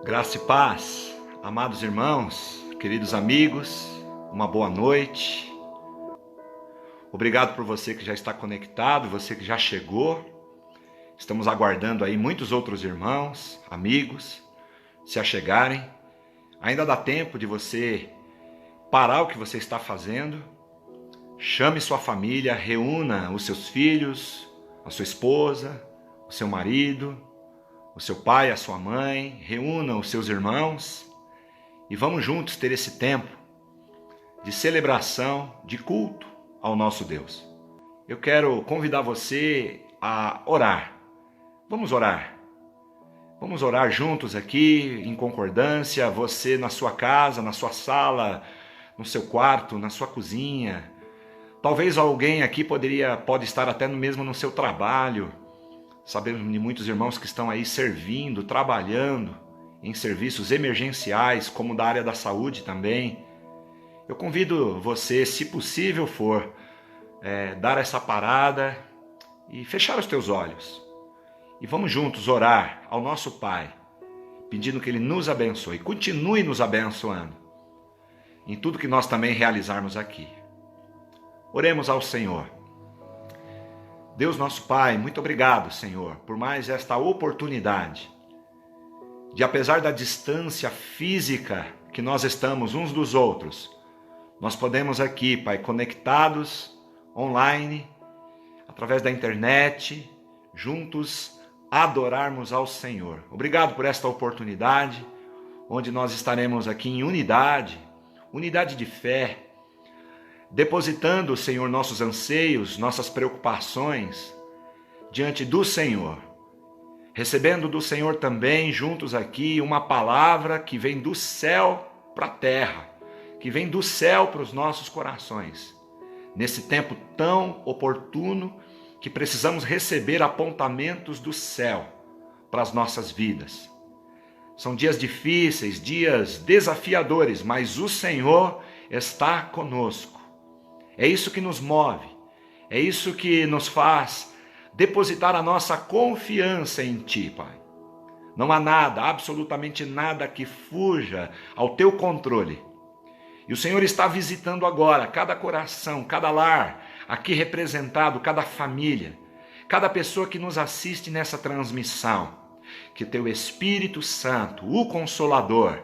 Graça e paz, amados irmãos, queridos amigos, uma boa noite. Obrigado por você que já está conectado, você que já chegou. Estamos aguardando aí muitos outros irmãos, amigos, se achegarem. Ainda dá tempo de você parar o que você está fazendo. Chame sua família, reúna os seus filhos, a sua esposa, o seu marido, o seu pai, a sua mãe, reúna os seus irmãos e vamos juntos ter esse tempo de celebração, de culto ao nosso Deus. Eu quero convidar você a orar. Vamos orar. Vamos orar juntos aqui, em concordância, você na sua casa, na sua sala, no seu quarto, na sua cozinha. Talvez alguém aqui pode estar até mesmo no seu trabalho. Sabemos de muitos irmãos que estão aí servindo, trabalhando em serviços emergenciais, como da área da saúde também. Eu convido você, se possível for, dar essa parada e fechar os teus olhos. E vamos juntos orar ao nosso Pai, pedindo que Ele nos abençoe, continue nos abençoando em tudo que nós também realizarmos aqui. Oremos ao Senhor. Deus nosso Pai, muito obrigado, Senhor, por mais esta oportunidade de, apesar da distância física que nós estamos uns dos outros, nós podemos aqui, Pai, conectados, online, através da internet, juntos adorarmos ao Senhor. Obrigado por esta oportunidade, onde nós estaremos aqui em unidade de fé, depositando, Senhor, nossos anseios, nossas preocupações diante do Senhor, recebendo do Senhor também, juntos aqui, uma palavra que vem do céu para a terra, que vem do céu para os nossos corações, nesse tempo tão oportuno que precisamos receber apontamentos do céu para as nossas vidas. São dias difíceis, dias desafiadores, mas o Senhor está conosco. É isso que nos move, é isso que nos faz depositar a nossa confiança em Ti, Pai. Não há nada, absolutamente nada que fuja ao Teu controle. E o Senhor está visitando agora cada coração, cada lar aqui representado, cada família, cada pessoa que nos assiste nessa transmissão. Que Teu Espírito Santo, o Consolador,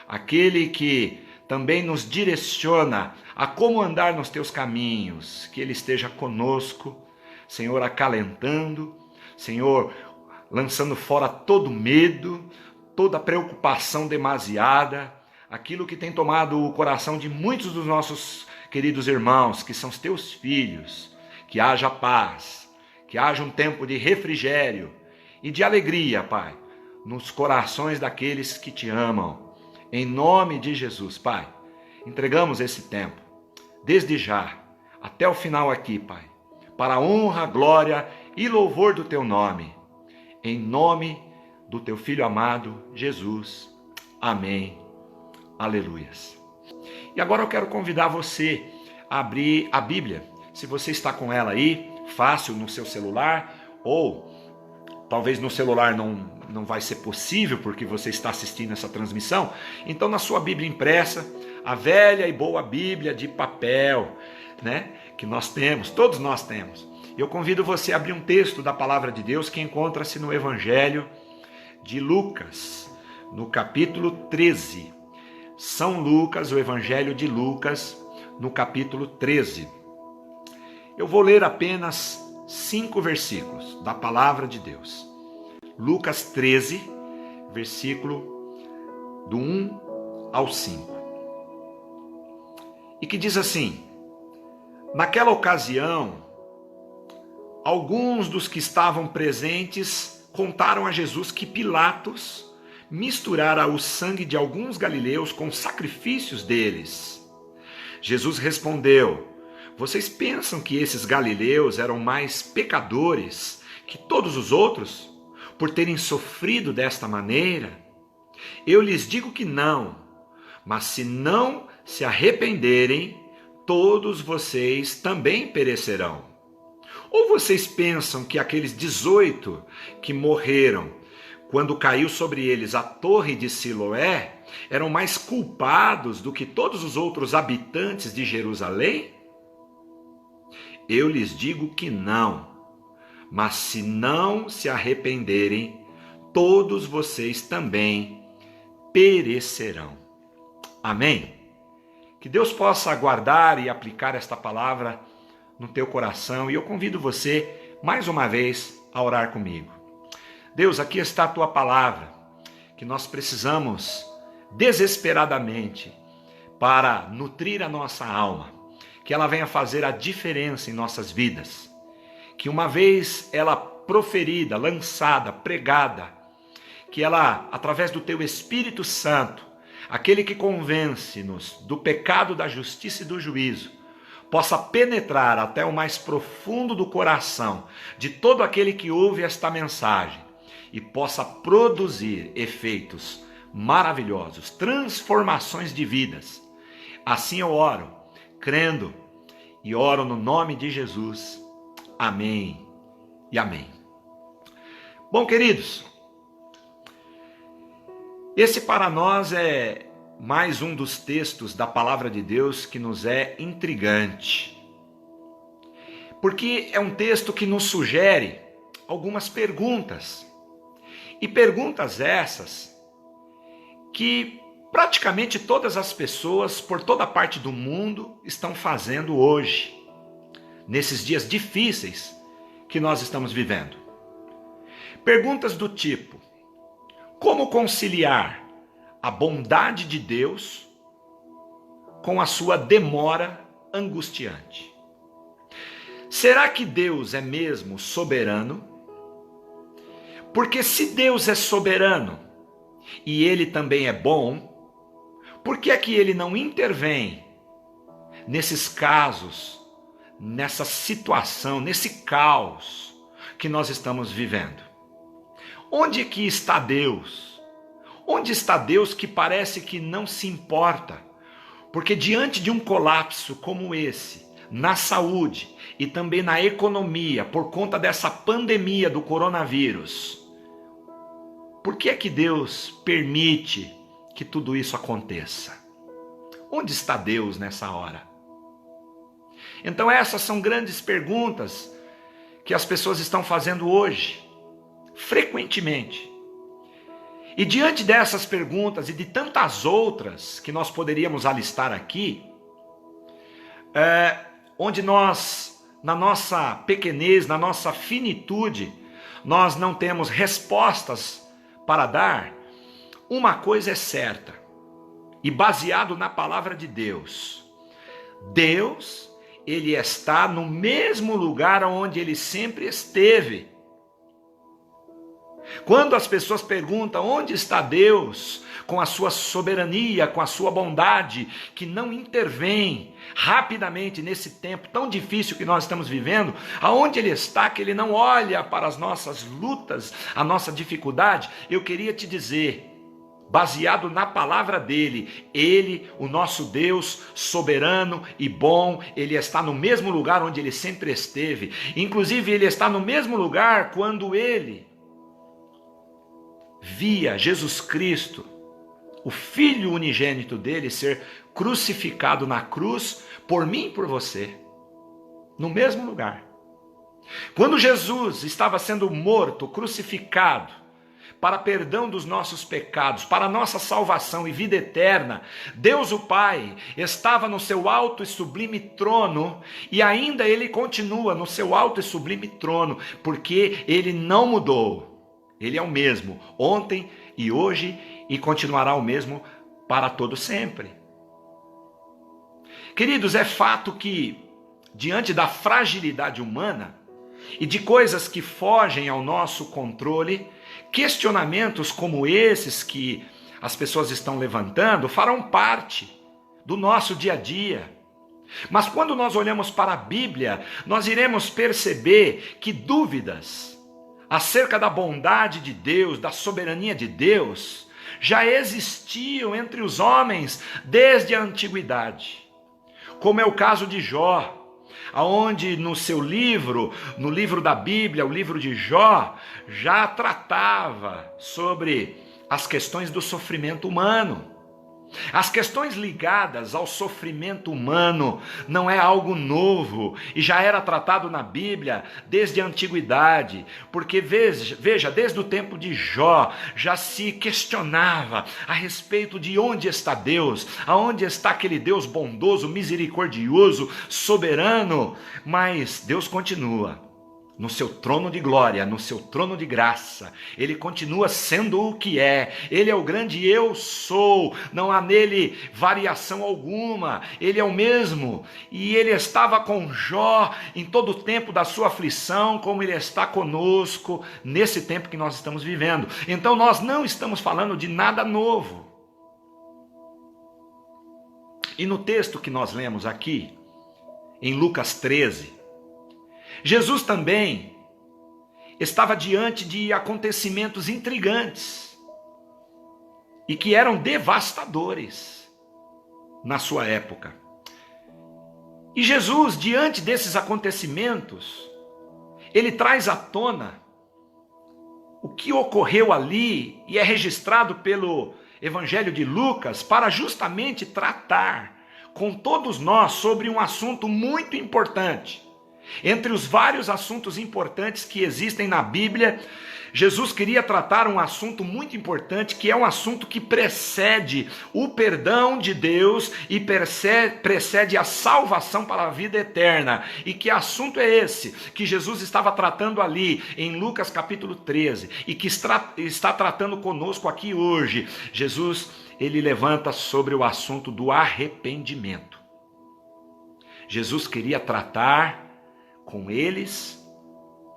aquele que também nos direciona a como andar nos Teus caminhos, que Ele esteja conosco, Senhor, acalentando, Senhor, lançando fora todo medo, toda preocupação demasiada, aquilo que tem tomado o coração de muitos dos nossos queridos irmãos, que são os Teus filhos, que haja paz, que haja um tempo de refrigério e de alegria, Pai, nos corações daqueles que Te amam. Em nome de Jesus, Pai, entregamos esse tempo, desde já, até o final aqui, Pai, para a honra, glória e louvor do Teu nome. Em nome do Teu Filho amado, Jesus. Amém. Aleluias. E agora eu quero convidar você a abrir a Bíblia. Se você está com ela aí, fácil no seu celular, ou talvez no celular não vai ser possível porque você está assistindo essa transmissão, então na sua Bíblia impressa, a velha e boa Bíblia de papel, né, que nós temos, todos nós temos. Eu convido você a abrir um texto da Palavra de Deus que encontra-se no Evangelho de Lucas, no capítulo 13. São Lucas, o Evangelho de Lucas, no capítulo 13. Eu vou ler apenas 5 versículos da Palavra de Deus. Lucas 13, versículo do 1 ao 5. E que diz assim: naquela ocasião, alguns dos que estavam presentes contaram a Jesus que Pilatos misturara o sangue de alguns galileus com sacrifícios deles. Jesus respondeu: vocês pensam que esses galileus eram mais pecadores que todos os outros, por terem sofrido desta maneira? Eu lhes digo que não, mas se não se arrependerem, todos vocês também perecerão. Ou vocês pensam que aqueles 18 que morreram quando caiu sobre eles a torre de Siloé, eram mais culpados do que todos os outros habitantes de Jerusalém? Eu lhes digo que não, mas se não se arrependerem, todos vocês também perecerão. Amém? Que Deus possa guardar e aplicar esta palavra no teu coração, e eu convido você, mais uma vez, a orar comigo. Deus, aqui está a tua palavra, que nós precisamos desesperadamente para nutrir a nossa alma, que ela venha fazer a diferença em nossas vidas, que uma vez ela proferida, lançada, pregada, que ela, através do teu Espírito Santo, aquele que convence-nos do pecado, da justiça e do juízo, possa penetrar até o mais profundo do coração de todo aquele que ouve esta mensagem e possa produzir efeitos maravilhosos, transformações de vidas. Assim eu oro, crendo, e oro no nome de Jesus. Amém e amém. Bom, queridos, esse para nós é mais um dos textos da palavra de Deus que nos é intrigante, porque é um texto que nos sugere algumas perguntas, e perguntas essas que praticamente todas as pessoas por toda parte do mundo estão fazendo hoje, nesses dias difíceis que nós estamos vivendo. Perguntas do tipo: como conciliar a bondade de Deus com a sua demora angustiante? Será que Deus é mesmo soberano? Porque se Deus é soberano e Ele também é bom, por que é que Ele não intervém nesses casos, nessa situação, nesse caos que nós estamos vivendo? Onde que está Deus? Onde está Deus que parece que não se importa? Porque diante de um colapso como esse, na saúde e também na economia, por conta dessa pandemia do coronavírus, por que é que Deus permite que tudo isso aconteça? Onde está Deus nessa hora? Então essas são grandes perguntas que as pessoas estão fazendo hoje, frequentemente. E diante dessas perguntas e de tantas outras que nós poderíamos alistar aqui, onde nós, na nossa pequenez, na nossa finitude, nós não temos respostas para dar, uma coisa é certa, e baseado na palavra de Deus: Deus, Ele está no mesmo lugar onde Ele sempre esteve. Quando as pessoas perguntam onde está Deus, com a sua soberania, com a sua bondade, que não intervém rapidamente nesse tempo tão difícil que nós estamos vivendo, aonde Ele está, que Ele não olha para as nossas lutas, a nossa dificuldade, eu queria te dizer, baseado na palavra dele, Ele, o nosso Deus soberano e bom, Ele está no mesmo lugar onde Ele sempre esteve. Inclusive Ele está no mesmo lugar quando Ele via Jesus Cristo, o Filho unigênito dele, ser crucificado na cruz por mim e por você, no mesmo lugar. Quando Jesus estava sendo morto, crucificado, para perdão dos nossos pecados, para nossa salvação e vida eterna, Deus o Pai estava no seu alto e sublime trono, e ainda Ele continua no seu alto e sublime trono, porque Ele não mudou. Ele é o mesmo, ontem e hoje, e continuará o mesmo para todo sempre. Queridos, é fato que, diante da fragilidade humana e de coisas que fogem ao nosso controle, questionamentos como esses que as pessoas estão levantando farão parte do nosso dia a dia. Mas quando nós olhamos para a Bíblia, nós iremos perceber que dúvidas acerca da bondade de Deus, da soberania de Deus, já existiam entre os homens desde a antiguidade. Como é o caso de Jó. aonde no seu livro, no livro da Bíblia, o livro de Jó, já tratava sobre as questões do sofrimento humano. As questões ligadas ao sofrimento humano não é algo novo e já era tratado na Bíblia desde a antiguidade, porque veja, desde o tempo de Jó já se questionava a respeito de onde está Deus, aonde está aquele Deus bondoso, misericordioso, soberano, mas Deus continua. No seu trono de glória, no seu trono de graça, Ele continua sendo o que é, Ele é o grande eu sou, não há nele variação alguma, Ele é o mesmo, e Ele estava com Jó em todo o tempo da sua aflição, como Ele está conosco nesse tempo que nós estamos vivendo. Então nós não estamos falando de nada novo. E no texto que nós lemos aqui, em Lucas 13, Jesus também estava diante de acontecimentos intrigantes e que eram devastadores na sua época. E Jesus, diante desses acontecimentos, ele traz à tona o que ocorreu ali e é registrado pelo Evangelho de Lucas para justamente tratar com todos nós sobre um assunto muito importante. Entre os vários assuntos importantes que existem na Bíblia, Jesus queria tratar um assunto muito importante, que é um assunto que precede o perdão de Deus e precede a salvação para a vida eterna. E que assunto é esse que Jesus estava tratando ali em Lucas capítulo 13 e que está tratando conosco aqui hoje? Jesus, ele levanta sobre o assunto do arrependimento. Jesus queria tratar com eles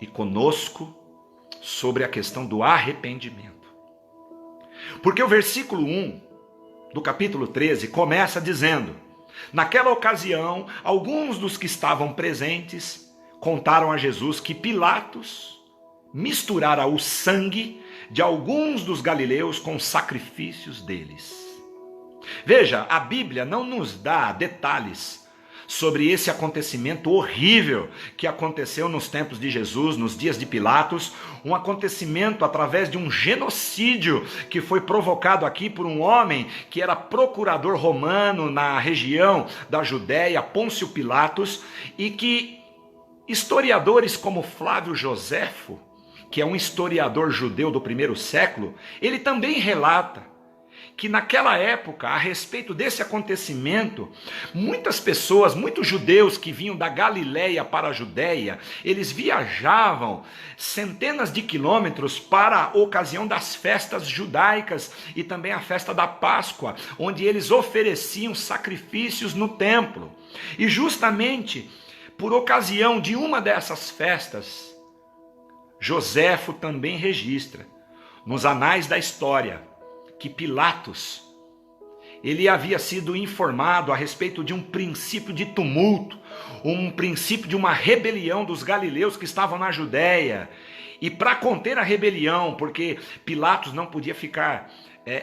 e conosco sobre a questão do arrependimento. Porque o versículo 1 do capítulo 13 começa dizendo: naquela ocasião, alguns dos que estavam presentes contaram a Jesus que Pilatos misturara o sangue de alguns dos galileus com os sacrifícios deles. Veja, a Bíblia não nos dá detalhes sobre esse acontecimento horrível que aconteceu nos tempos de Jesus, nos dias de Pilatos, um acontecimento através de um genocídio que foi provocado aqui por um homem que era procurador romano na região da Judéia, Pôncio Pilatos, e que historiadores como Flávio Joséfo, que é um historiador judeu do primeiro século, ele também relata que naquela época, a respeito desse acontecimento, muitas pessoas, muitos judeus que vinham da Galileia para a Judéia, eles viajavam centenas de quilômetros para a ocasião das festas judaicas e também a festa da Páscoa, onde eles ofereciam sacrifícios no templo. E justamente por ocasião de uma dessas festas, Joséfo também registra nos anais da história que Pilatos, ele havia sido informado a respeito de um princípio de tumulto, um princípio de uma rebelião dos galileus que estavam na Judéia. E para conter a rebelião, porque Pilatos não podia ficar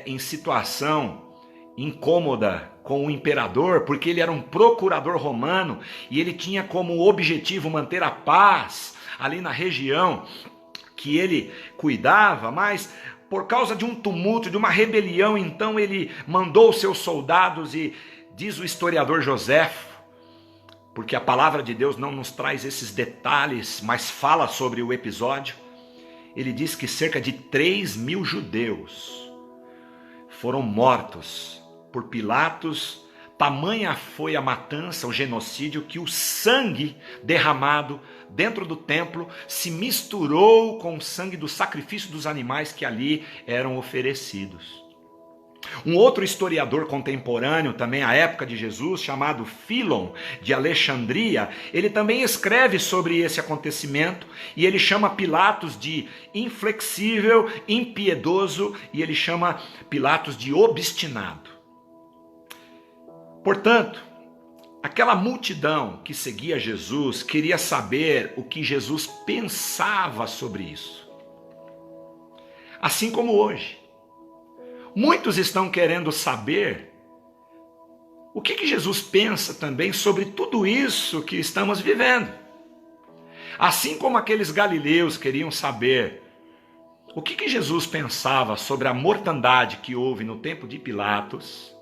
em situação incômoda com o imperador, porque ele era um procurador romano e ele tinha como objetivo manter a paz ali na região que ele cuidava, mas por causa de um tumulto, de uma rebelião, então ele mandou os seus soldados e diz o historiador Joséfo, porque a palavra de Deus não nos traz esses detalhes, mas fala sobre o episódio, ele diz que cerca de 3.000 judeus foram mortos por Pilatos. Tamanha foi a matança, o genocídio, que o sangue derramado dentro do templo se misturou com o sangue do sacrifício dos animais que ali eram oferecidos. Um outro historiador contemporâneo, também à época de Jesus, chamado Filon de Alexandria, ele também escreve sobre esse acontecimento e ele chama Pilatos de inflexível, impiedoso e ele chama Pilatos de obstinado. Portanto, aquela multidão que seguia Jesus queria saber o que Jesus pensava sobre isso. Assim como hoje, muitos estão querendo saber o que Jesus pensa também sobre tudo isso que estamos vivendo. Assim como aqueles galileus queriam saber o que Jesus pensava sobre a mortandade que houve no tempo de Pilatos,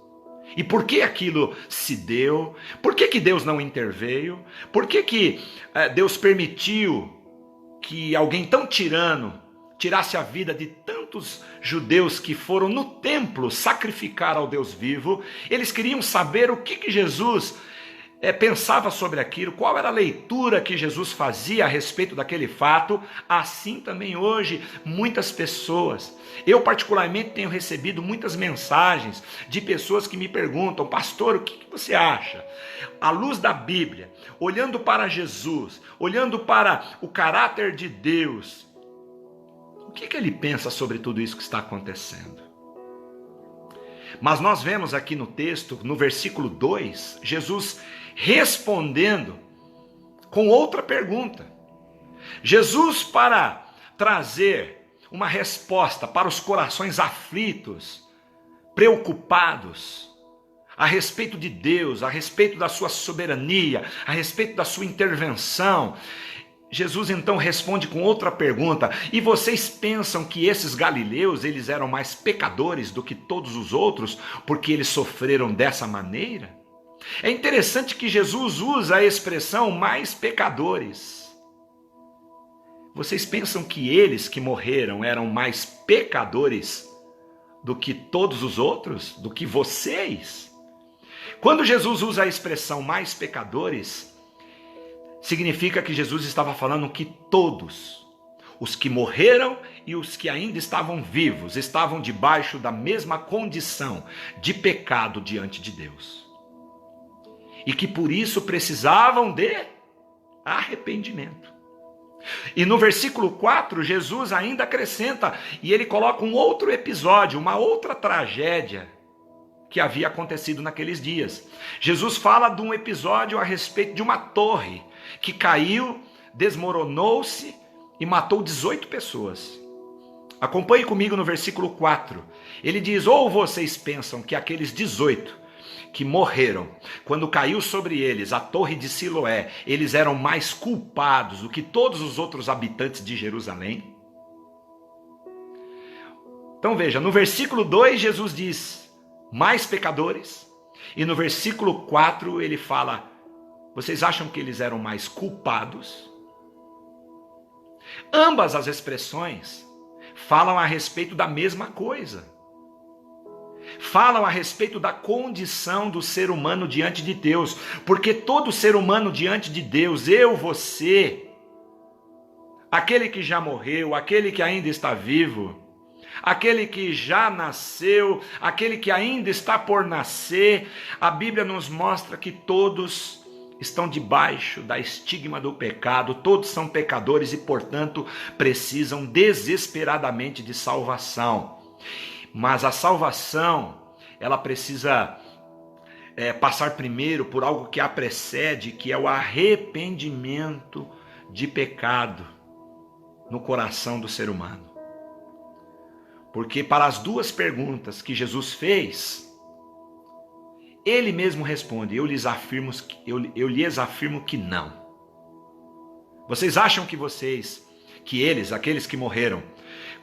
e por que aquilo se deu, por que Deus não interveio, por que Deus permitiu que alguém tão tirano tirasse a vida de tantos judeus que foram no templo sacrificar ao Deus vivo. Eles queriam saber o que Jesus pensava sobre aquilo, qual era a leitura que Jesus fazia a respeito daquele fato. Assim também hoje, muitas pessoas, eu particularmente tenho recebido muitas mensagens de pessoas que me perguntam: pastor, o que você acha? À luz da Bíblia, olhando para Jesus, olhando para o caráter de Deus, o que ele pensa sobre tudo isso que está acontecendo? Mas nós vemos aqui no texto, no versículo 2, Jesus respondendo com outra pergunta. Jesus, para trazer uma resposta para os corações aflitos, preocupados, a respeito de Deus, a respeito da sua soberania, a respeito da sua intervenção, Jesus então responde com outra pergunta: e vocês pensam que esses galileus, eles eram mais pecadores do que todos os outros, porque eles sofreram dessa maneira? É interessante que Jesus usa a expressão mais pecadores. Vocês pensam que eles que morreram eram mais pecadores do que todos os outros? Do que vocês? Quando Jesus usa a expressão mais pecadores, significa que Jesus estava falando que todos, os que morreram e os que ainda estavam vivos, estavam debaixo da mesma condição de pecado diante de Deus. E que por isso precisavam de arrependimento. E no versículo 4, Jesus ainda acrescenta, e ele coloca um outro episódio, uma outra tragédia que havia acontecido naqueles dias. Jesus fala de um episódio a respeito de uma torre que caiu, desmoronou-se e matou 18 pessoas. Acompanhe comigo no versículo 4. Ele diz: ou vocês pensam que aqueles 18 que morreram, quando caiu sobre eles a torre de Siloé, eles eram mais culpados do que todos os outros habitantes de Jerusalém? Então veja, no versículo 2 Jesus diz: mais pecadores, e no versículo 4 ele fala: vocês acham que eles eram mais culpados? Ambas as expressões falam a respeito da mesma coisa. Falam a respeito da condição do ser humano diante de Deus, porque todo ser humano diante de Deus, eu, você, aquele que já morreu, aquele que ainda está vivo, aquele que já nasceu, aquele que ainda está por nascer, a Bíblia nos mostra que todos estão debaixo da estigma do pecado, todos são pecadores e, portanto, precisam desesperadamente de salvação. Mas a salvação, ela precisa passar primeiro por algo que a precede, que é o arrependimento de pecado no coração do ser humano. Porque para as duas perguntas que Jesus fez, ele mesmo responde: eu lhes afirmo que não. Vocês acham que eles, aqueles que morreram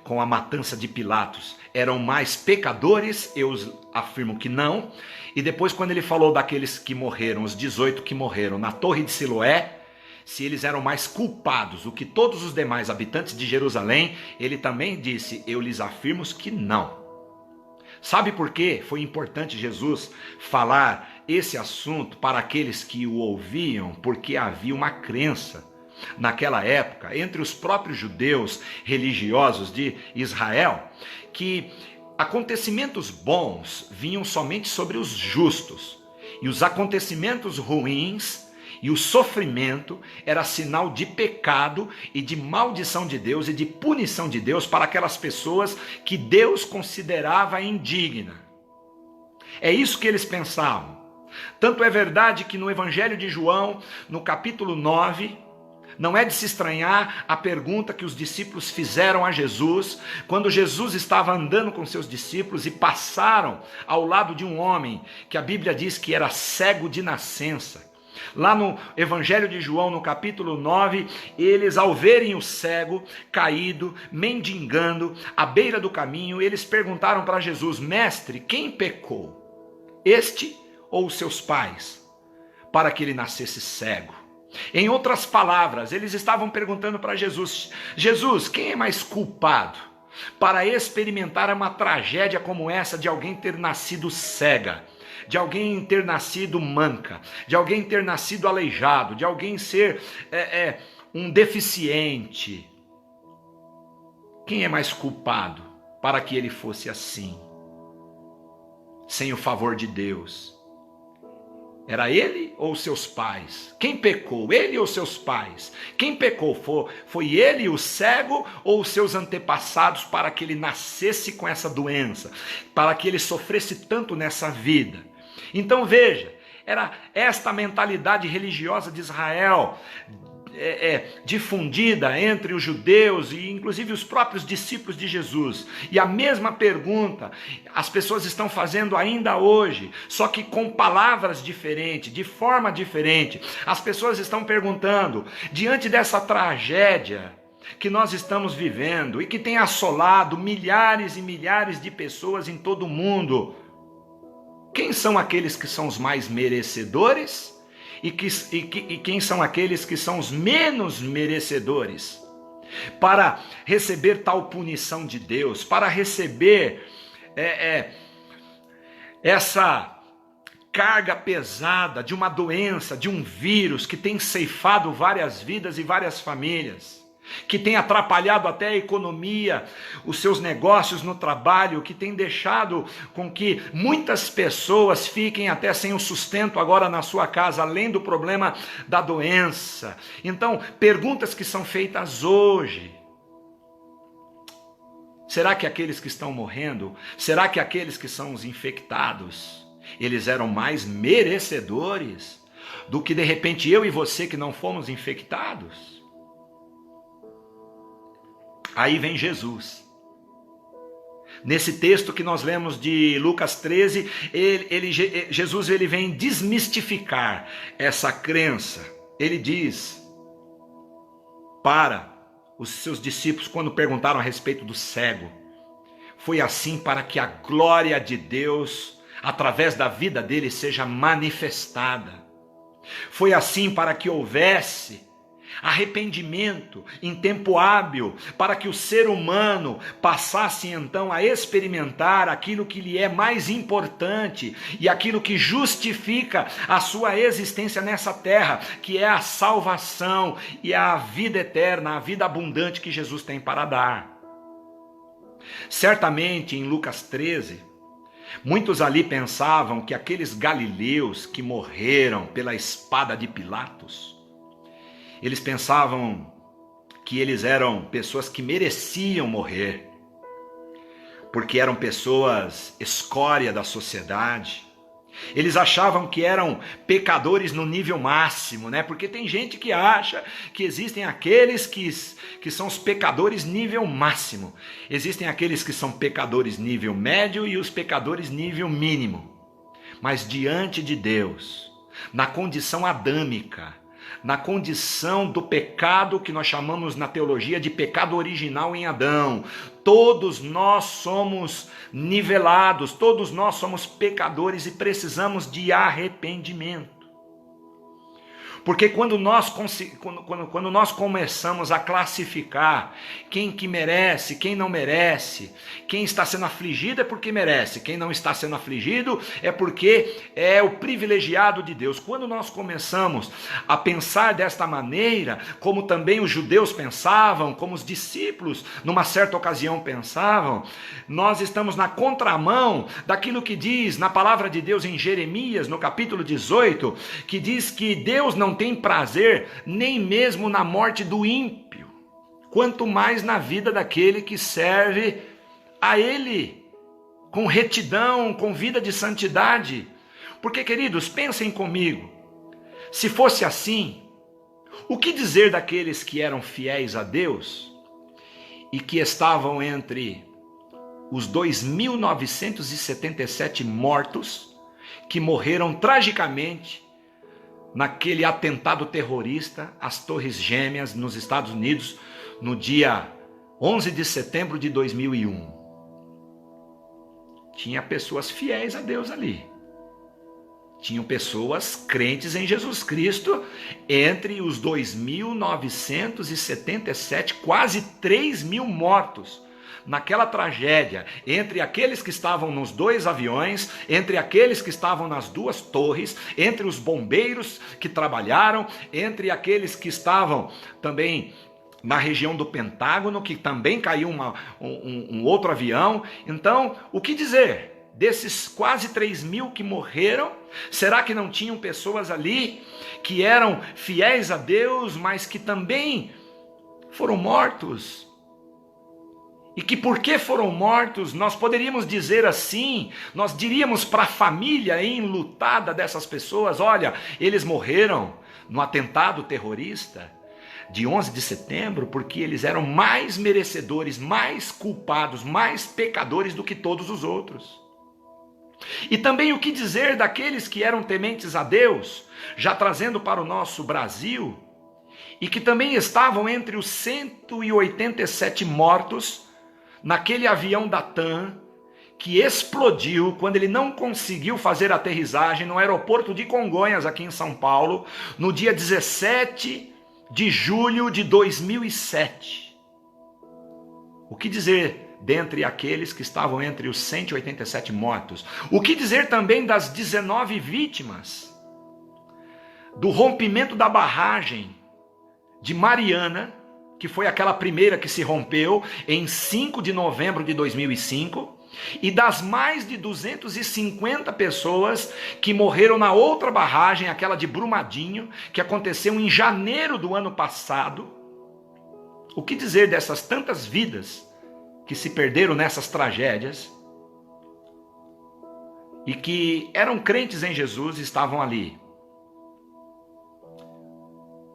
com a matança de Pilatos, eram mais pecadores? Eu afirmo que não. E depois, quando ele falou daqueles que morreram, os 18 que morreram na torre de Siloé, se eles eram mais culpados do que todos os demais habitantes de Jerusalém, ele também disse: eu lhes afirmo que não. Sabe por quê foi importante Jesus falar esse assunto para aqueles que o ouviam? Porque havia uma crença naquela época, entre os próprios judeus religiosos de Israel, que acontecimentos bons vinham somente sobre os justos, e os acontecimentos ruins e o sofrimento era sinal de pecado e de maldição de Deus e de punição de Deus para aquelas pessoas que Deus considerava indignas. É isso que eles pensavam. Tanto é verdade que no Evangelho de João, no capítulo 9, Não é de se estranhar a pergunta que os discípulos fizeram a Jesus, quando Jesus estava andando com seus discípulos e passaram ao lado de um homem que a Bíblia diz que era cego de nascença. Lá no Evangelho de João, no capítulo 9, eles, ao verem o cego caído, mendigando, à beira do caminho, eles perguntaram para Jesus: mestre, quem pecou? Este ou os seus pais, para que ele nascesse cego? Em outras palavras, eles estavam perguntando para Jesus: Jesus, quem é mais culpado para experimentar uma tragédia como essa de alguém ter nascido cega, de alguém ter nascido manca, de alguém ter nascido aleijado, de alguém ser um deficiente? Quem é mais culpado para que ele fosse assim, sem o favor de Deus? Era ele ou seus pais? Quem pecou, ele ou seus pais? Quem pecou, foi ele, o cego, ou os seus antepassados, para que ele nascesse com essa doença, para que ele sofresse tanto nessa vida? Então veja, era esta mentalidade religiosa de Israel, difundida entre os judeus e inclusive os próprios discípulos de Jesus. E a mesma pergunta as pessoas estão fazendo ainda hoje, só que com palavras diferentes, de forma diferente. As pessoas estão perguntando, diante dessa tragédia que nós estamos vivendo e que tem assolado milhares e milhares de pessoas em todo o mundo, quem são aqueles que são os mais merecedores? E quem são aqueles que são os menos merecedores para receber tal punição de Deus, para receber essa carga pesada de uma doença, de um vírus que tem ceifado várias vidas e várias famílias, que tem atrapalhado até a economia, os seus negócios no trabalho, que tem deixado com que muitas pessoas fiquem até sem o sustento agora na sua casa, além do problema da doença. Então, perguntas que são feitas hoje: será que aqueles que estão morrendo, será que aqueles que são os infectados, eles eram mais merecedores do que de repente eu e você que não fomos infectados? Aí vem Jesus. Nesse texto que nós lemos de Lucas 13, Jesus vem desmistificar essa crença. Ele diz para os seus discípulos, quando perguntaram a respeito do cego: foi assim para que a glória de Deus, através da vida dele, seja manifestada. Foi assim para que houvesse arrependimento em tempo hábil, para que o ser humano passasse então a experimentar aquilo que lhe é mais importante e aquilo que justifica a sua existência nessa terra, que é a salvação e a vida eterna, a vida abundante que Jesus tem para dar. Certamente em Lucas 13, muitos ali pensavam que aqueles galileus que morreram pela espada de Pilatos, eles pensavam que eles eram pessoas que mereciam morrer, porque eram pessoas escória da sociedade. Eles achavam que eram pecadores no nível máximo, né? Porque tem gente que acha que existem aqueles que são os pecadores nível máximo. Existem aqueles que são pecadores nível médio e os pecadores nível mínimo. Mas diante de Deus, na condição adâmica, na condição do pecado que nós chamamos na teologia de pecado original em Adão, todos nós somos nivelados, todos nós somos pecadores e precisamos de arrependimento. Porque quando nós começamos a classificar quem que merece, quem não merece, quem está sendo afligido é porque merece, quem não está sendo afligido é porque é o privilegiado de Deus. Quando nós começamos a pensar desta maneira, como também os judeus pensavam, como os discípulos numa certa ocasião pensavam, nós estamos na contramão daquilo que diz na palavra de Deus em Jeremias, no capítulo 18, que diz que Deus não tem prazer nem mesmo na morte do ímpio, quanto mais na vida daquele que serve a Ele, com retidão, com vida de santidade. Porque, queridos, pensem comigo, se fosse assim, O que dizer daqueles que eram fiéis a Deus e que estavam entre os 2.977 mortos que morreram tragicamente naquele atentado terrorista às Torres Gêmeas nos Estados Unidos no dia 11 de setembro de 2001? Tinha pessoas fiéis a Deus ali. Tinham pessoas crentes em Jesus Cristo entre os 2.977, quase 3.000 mortos naquela tragédia, entre aqueles que estavam nos 2 aviões, entre aqueles que estavam nas 2 torres, entre os bombeiros que trabalharam, entre aqueles que estavam também na região do Pentágono, que também caiu um outro avião. Então, o que dizer desses quase 3.000 que morreram? Será que não tinham pessoas ali que eram fiéis a Deus, mas que também foram mortos? E que porque foram mortos, nós poderíamos dizer assim, nós diríamos para a família enlutada dessas pessoas: olha, eles morreram no atentado terrorista de 11 de setembro porque eles eram mais merecedores, mais culpados, mais pecadores do que todos os outros. E também o que dizer daqueles que eram tementes a Deus, já trazendo para o nosso Brasil, e que também estavam entre os 187 mortos naquele avião da TAM que explodiu quando ele não conseguiu fazer a aterrissagem no aeroporto de Congonhas, aqui em São Paulo, no dia 17 de julho de 2007. O que dizer dentre aqueles que estavam entre os 187 mortos? O que dizer também das 19 vítimas do rompimento da barragem de Mariana, que foi aquela primeira que se rompeu em 5 de novembro de 2005, e das mais de 250 pessoas que morreram na outra barragem, aquela de Brumadinho, que aconteceu em janeiro do ano passado? O que dizer dessas tantas vidas que se perderam nessas tragédias e que eram crentes em Jesus e estavam ali?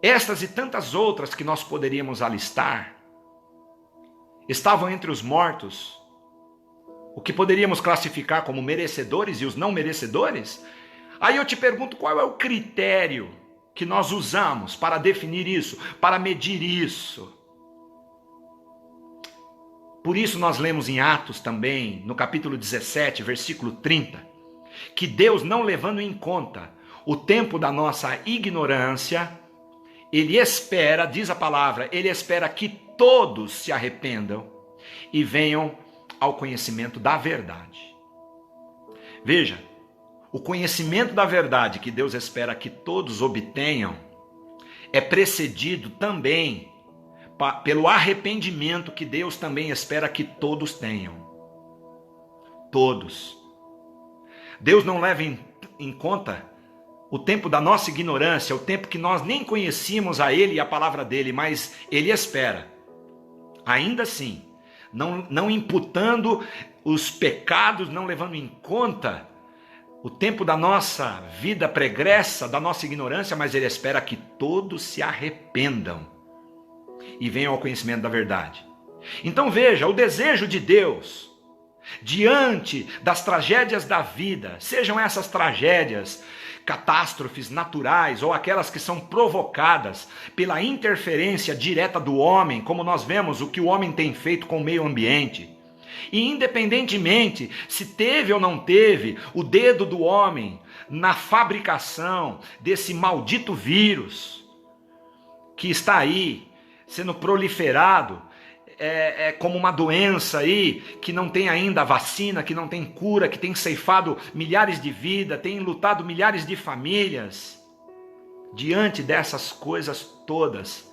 Estas e tantas outras que nós poderíamos alistar estavam entre os mortos, o que poderíamos classificar como merecedores e os não merecedores. Aí eu te pergunto, qual é o critério que nós usamos para definir isso, para medir isso? Por isso nós lemos em Atos também, no capítulo 17, versículo 30, que Deus, não levando em conta o tempo da nossa ignorância, Ele espera, diz a palavra, Ele espera que todos se arrependam e venham ao conhecimento da verdade. Veja, o conhecimento da verdade que Deus espera que todos obtenham é precedido também pelo arrependimento que Deus também espera que todos tenham. Todos. Deus não leva em conta o tempo da nossa ignorância, o tempo que nós nem conhecíamos a Ele e a palavra dEle, mas Ele espera, ainda assim, não imputando os pecados, não levando em conta o tempo da nossa vida pregressa, da nossa ignorância, mas Ele espera que todos se arrependam e venham ao conhecimento da verdade. Então veja, o desejo de Deus, diante das tragédias da vida, sejam essas tragédias, catástrofes naturais ou aquelas que são provocadas pela interferência direta do homem, como nós vemos o que o homem tem feito com o meio ambiente, e independentemente se teve ou não teve o dedo do homem na fabricação desse maldito vírus que está aí sendo proliferado, como uma doença aí, que não tem ainda vacina, que não tem cura, que tem ceifado milhares de vidas, tem lutado milhares de famílias. Diante dessas coisas todas,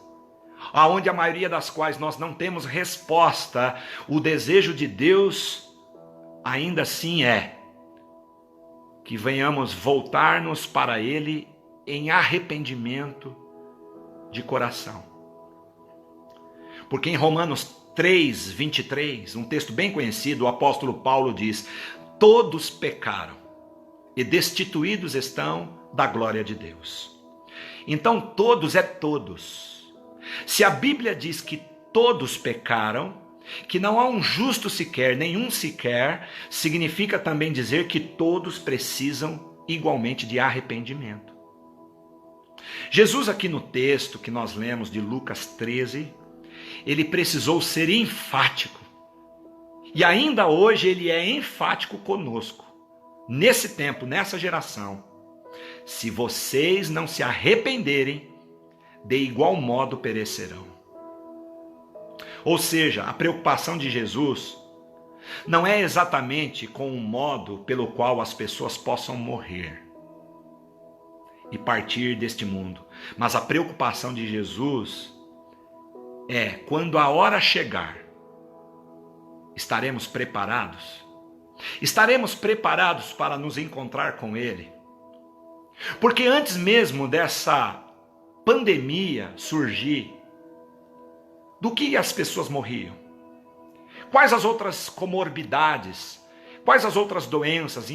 aonde a maioria das quais nós não temos resposta, o desejo de Deus ainda assim é que venhamos voltar-nos para Ele em arrependimento de coração. Porque em Romanos 3, 23, um texto bem conhecido, o apóstolo Paulo diz: todos pecaram e destituídos estão da glória de Deus. Então todos é todos. Se a Bíblia diz que todos pecaram, que não há um justo sequer, nenhum sequer, significa também dizer que todos precisam igualmente de arrependimento. Jesus aqui no texto que nós lemos de Lucas 13, ele precisou ser enfático. E ainda hoje ele é enfático conosco. Nesse tempo, nessa geração, se vocês não se arrependerem, de igual modo perecerão. Ou seja, a preocupação de Jesus não é exatamente com o modo pelo qual as pessoas possam morrer e partir deste mundo, mas a preocupação de Jesus é quando a hora chegar, estaremos preparados? Estaremos preparados para nos encontrar com Ele? Porque antes mesmo dessa pandemia surgir, do que as pessoas morriam? Quais as outras comorbidades? Quais as outras doenças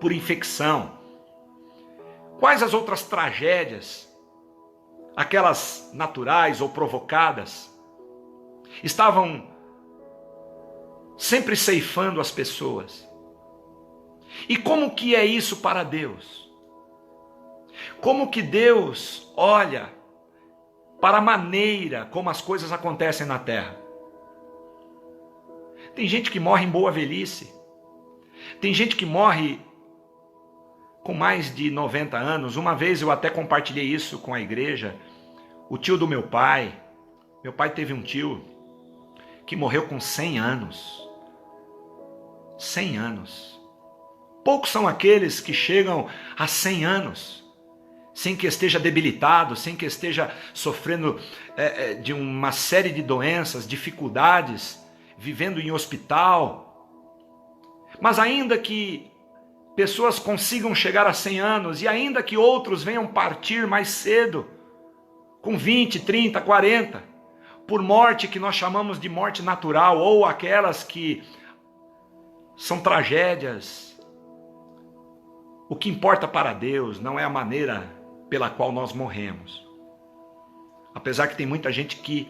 por infecção? Quais as outras tragédias? Aquelas naturais ou provocadas? Estavam sempre ceifando as pessoas. E como que é isso para Deus? Como que Deus olha para a maneira como as coisas acontecem na terra? Tem gente que morre em boa velhice. Tem gente que morre com mais de 90 anos. Uma vez eu até compartilhei isso com a igreja. O tio do meu pai teve um tio que morreu com 100 anos. 100 anos. Poucos são aqueles que chegam a 100 anos, sem que esteja debilitado, sem que esteja sofrendo de uma série de doenças, dificuldades, vivendo em hospital. Mas ainda que pessoas consigam chegar a 100 anos, e ainda que outros venham partir mais cedo, com 20, 30, 40, por morte que nós chamamos de morte natural, ou aquelas que são tragédias, o que importa para Deus não é a maneira pela qual nós morremos. Apesar que tem muita gente que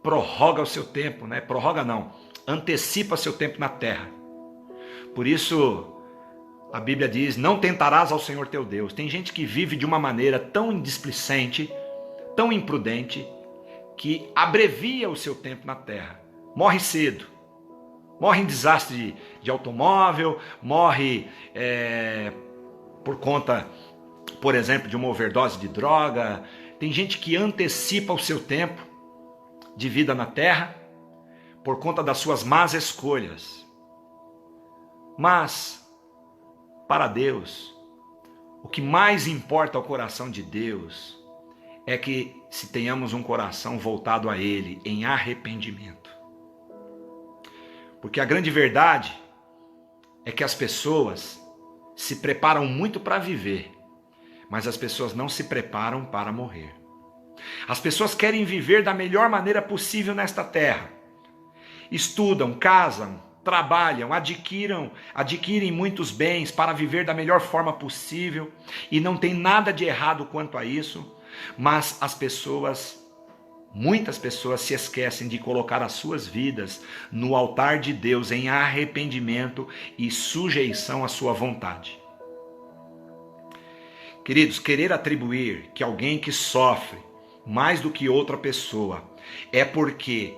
prorroga o seu tempo, né? Prorroga não, antecipa seu tempo na terra. Por isso, a Bíblia diz, não tentarás ao Senhor teu Deus. Tem gente que vive de uma maneira tão displicente, tão imprudente, que abrevia o seu tempo na terra. Morre cedo. Morre em desastre de automóvel, morre por conta, por exemplo, de uma overdose de droga. Tem gente que antecipa o seu tempo de vida na terra por conta das suas más escolhas. Mas, para Deus, o que mais importa ao coração de Deus é que se tenhamos um coração voltado a Ele em arrependimento. Porque a grande verdade é que as pessoas se preparam muito para viver, mas as pessoas não se preparam para morrer. As pessoas querem viver da melhor maneira possível nesta terra. Estudam, casam, trabalham, adquirem muitos bens para viver da melhor forma possível, e não tem nada de errado quanto a isso, mas muitas pessoas se esquecem de colocar as suas vidas no altar de Deus em arrependimento e sujeição à sua vontade. Queridos, querer atribuir que alguém que sofre mais do que outra pessoa é porque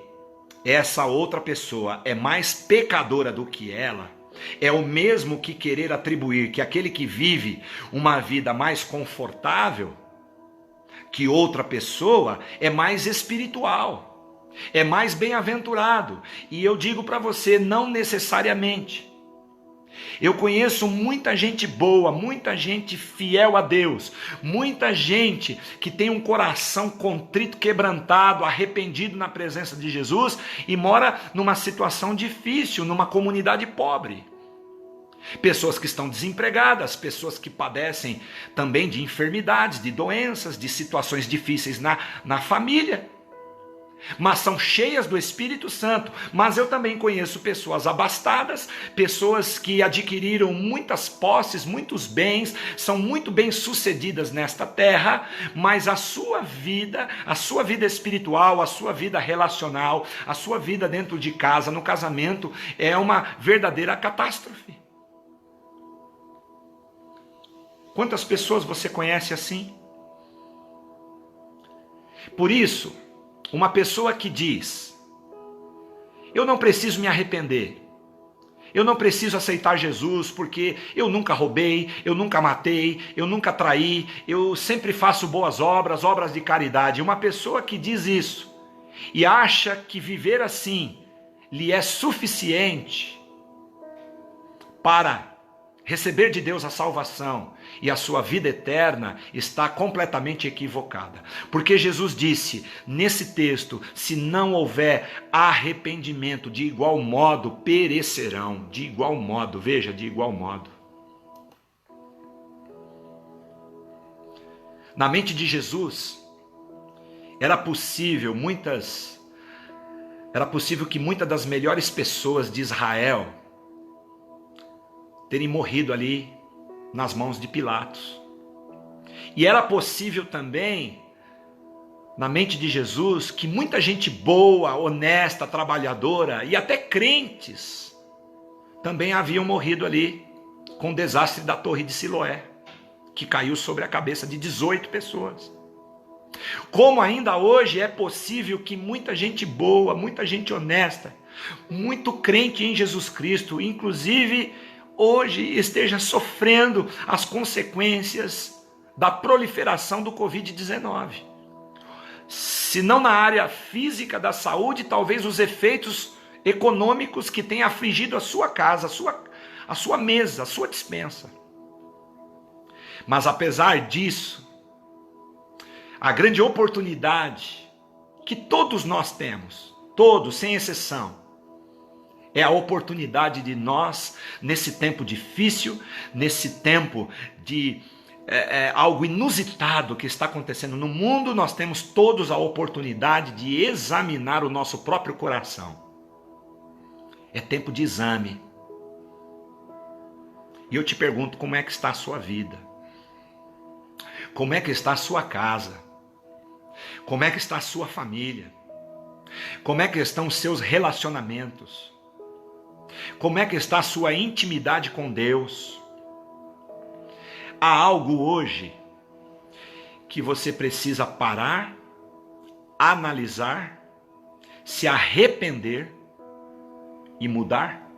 essa outra pessoa é mais pecadora do que ela, é o mesmo que querer atribuir que aquele que vive uma vida mais confortável que outra pessoa é mais espiritual, é mais bem-aventurado. E eu digo para você, não necessariamente. Eu conheço muita gente boa, muita gente fiel a Deus, muita gente que tem um coração contrito, quebrantado, arrependido na presença de Jesus e mora numa situação difícil, numa comunidade pobre. Pessoas que estão desempregadas, pessoas que padecem também de enfermidades, de doenças, de situações difíceis na família. mas são cheias do Espírito Santo. Mas eu também conheço pessoas abastadas, pessoas que adquiriram muitas posses, muitos bens, são muito bem-sucedidas nesta terra, mas a sua vida espiritual, a sua vida relacional, a sua vida dentro de casa, no casamento, é uma verdadeira catástrofe. Quantas pessoas você conhece assim? Por isso, uma pessoa que diz: eu não preciso me arrepender, eu não preciso aceitar Jesus porque eu nunca roubei, eu nunca matei, eu nunca traí, eu sempre faço boas obras, obras de caridade. Uma pessoa que diz isso e acha que viver assim lhe é suficiente para receber de Deus a salvação e a sua vida eterna, está completamente equivocada. Porque Jesus disse nesse texto: se não houver arrependimento, de igual modo perecerão. De igual modo, veja, de igual modo. Na mente de Jesus, era possível que muitas das melhores pessoas de Israel terem morrido ali nas mãos de Pilatos. E era possível também, na mente de Jesus, que muita gente boa, honesta, trabalhadora e até crentes também haviam morrido ali com o desastre da Torre de Siloé, que caiu sobre a cabeça de 18 pessoas. Como ainda hoje é possível que muita gente boa, muita gente honesta, muito crente em Jesus Cristo, inclusive hoje esteja sofrendo as consequências da proliferação do Covid-19. Se não na área física da saúde, talvez os efeitos econômicos que têm afligido a sua casa, a sua mesa, a sua despensa. Mas apesar disso, a grande oportunidade que todos nós temos, todos sem exceção, é a oportunidade de nós, nesse tempo difícil, nesse tempo de algo inusitado que está acontecendo no mundo, nós temos todos a oportunidade de examinar o nosso próprio coração. É tempo de exame. E eu te pergunto, como é que está a sua vida? Como é que está a sua casa? Como é que está a sua família? Como é que estão os seus relacionamentos? Como é que está a sua intimidade com Deus? Há algo hoje que você precisa parar, analisar, se arrepender e mudar?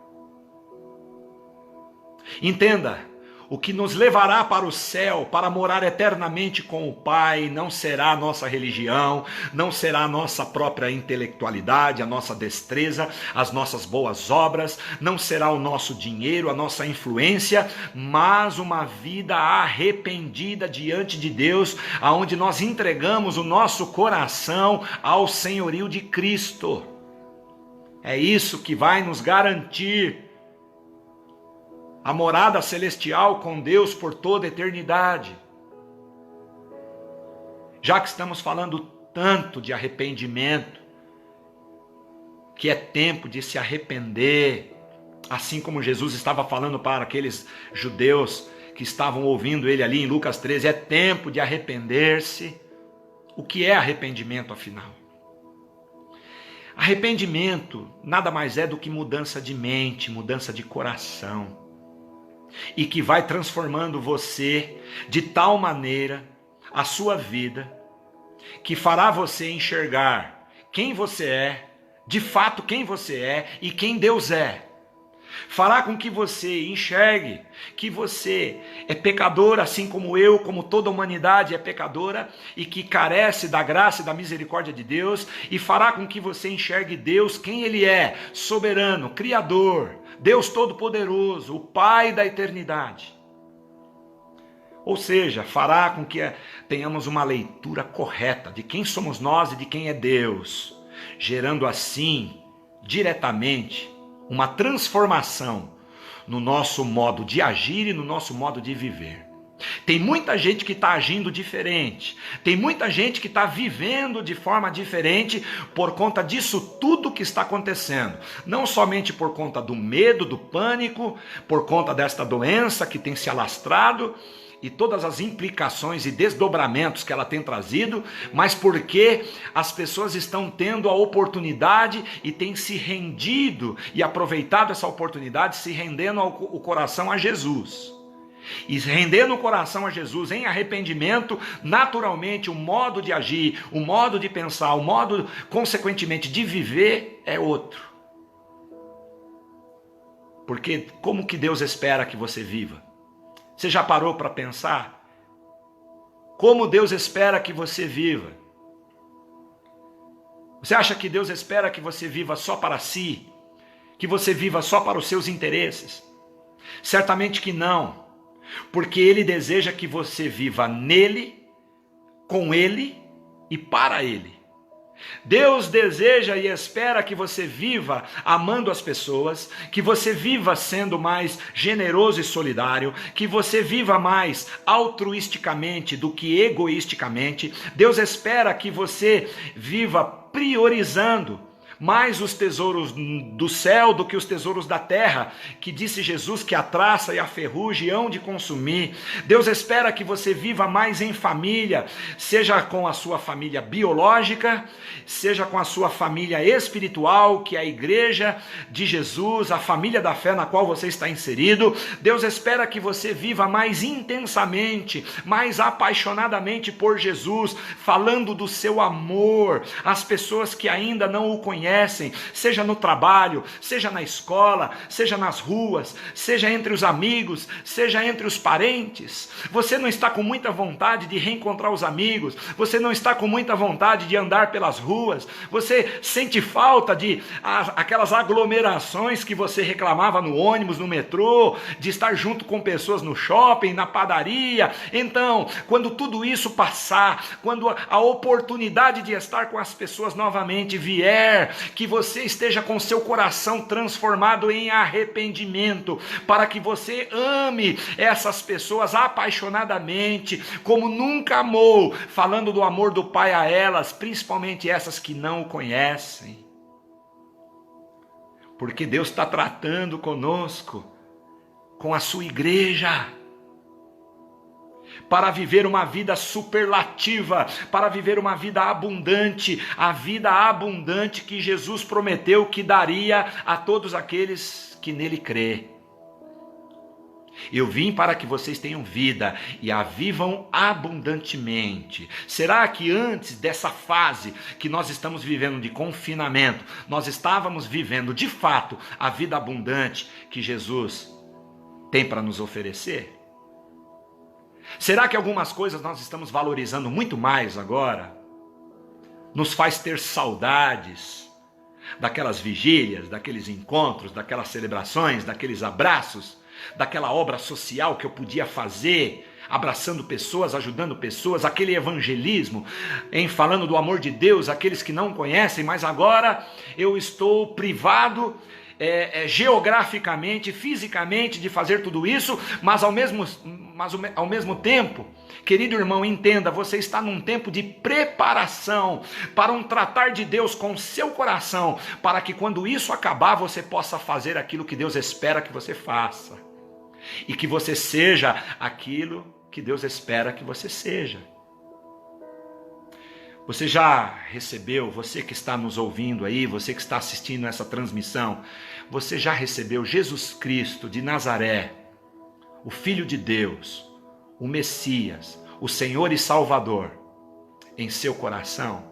Entenda, o que nos levará para o céu, para morar eternamente com o Pai, não será a nossa religião, não será a nossa própria intelectualidade, a nossa destreza, as nossas boas obras, não será o nosso dinheiro, a nossa influência, mas uma vida arrependida diante de Deus, aonde nós entregamos o nosso coração ao senhorio de Cristo. É isso que vai nos garantir a morada celestial com Deus por toda a eternidade. Já que estamos falando tanto de arrependimento, que é tempo de se arrepender, assim como Jesus estava falando para aqueles judeus que estavam ouvindo ele ali em Lucas 13, é tempo de arrepender-se. O que é arrependimento, afinal? Arrependimento nada mais é do que mudança de mente, mudança de coração, e que vai transformando você de tal maneira a sua vida, que fará você enxergar quem você é, de fato quem você é e quem Deus é. Fará com que você enxergue que você é pecador, assim como eu, como toda a humanidade é pecadora, e que carece da graça e da misericórdia de Deus, e fará com que você enxergue Deus, quem Ele é, soberano, criador, Deus Todo-Poderoso, o Pai da eternidade. Ou seja, fará com que tenhamos uma leitura correta de quem somos nós e de quem é Deus, gerando assim, diretamente, uma transformação no nosso modo de agir e no nosso modo de viver. Tem muita gente que está agindo diferente. Tem muita gente que está vivendo de forma diferente por conta disso tudo que está acontecendo. Não somente por conta do medo, do pânico, por conta desta doença que tem se alastrado e todas as implicações e desdobramentos que ela tem trazido, mas porque as pessoas estão tendo a oportunidade e têm se rendido e aproveitado essa oportunidade, se rendendo o coração a Jesus. E rendendo o coração a Jesus em arrependimento, naturalmente o modo de agir, o modo de pensar, o modo, consequentemente, de viver é outro. Porque como que Deus espera que você viva? Você já parou para pensar? Como Deus espera que você viva? Você acha que Deus espera que você viva só para si? Que você viva só para os seus interesses? Certamente que não. Porque Ele deseja que você viva nele, com Ele e para Ele. Deus deseja e espera que você viva amando as pessoas, que você viva sendo mais generoso e solidário, que você viva mais altruisticamente do que egoisticamente. Deus espera que você viva priorizando mais os tesouros do céu do que os tesouros da terra, que disse Jesus que a traça e a ferrugem hão de consumir. Deus espera que você viva mais em família, seja com a sua família biológica, seja com a sua família espiritual, que é a igreja de Jesus, a família da fé na qual você está inserido. Deus espera que você viva mais intensamente, mais apaixonadamente por Jesus, falando do seu amor às pessoas que ainda não o conhecem, seja no trabalho, seja na escola, seja nas ruas, seja entre os amigos, seja entre os parentes. Você não está com muita vontade de reencontrar os amigos, você não está com muita vontade de andar pelas ruas, você sente falta de aquelas aglomerações que você reclamava no ônibus, no metrô, de estar junto com pessoas no shopping, na padaria. Então, quando tudo isso passar, quando a oportunidade de estar com as pessoas novamente vier, que você esteja com seu coração transformado em arrependimento, para que você ame essas pessoas apaixonadamente, como nunca amou, falando do amor do Pai a elas, principalmente essas que não o conhecem. Porque Deus está tratando conosco, com a sua igreja, para viver uma vida superlativa, para viver uma vida abundante, a vida abundante que Jesus prometeu que daria a todos aqueles que nele crê. Eu vim para que vocês tenham vida e a vivam abundantemente. Será que antes dessa fase que nós estamos vivendo de confinamento, nós estávamos vivendo de fato a vida abundante que Jesus tem para nos oferecer? Será que algumas coisas nós estamos valorizando muito mais agora? Nos faz ter saudades daquelas vigílias, daqueles encontros, daquelas celebrações, daqueles abraços, daquela obra social que eu podia fazer, abraçando pessoas, ajudando pessoas, aquele evangelismo, falando do amor de Deus, aqueles que não conhecem, mas agora eu estou privado geograficamente, fisicamente de fazer tudo isso, mas ao mesmo tempo, querido irmão, entenda, você está num tempo de preparação para um tratar de Deus com seu coração, para que quando isso acabar, você possa fazer aquilo que Deus espera que você faça, e que você seja aquilo que Deus espera que você seja. Você já recebeu, você que está nos ouvindo aí, você que está assistindo essa transmissão, você já recebeu Jesus Cristo de Nazaré, o Filho de Deus, o Messias, o Senhor e Salvador, em seu coração?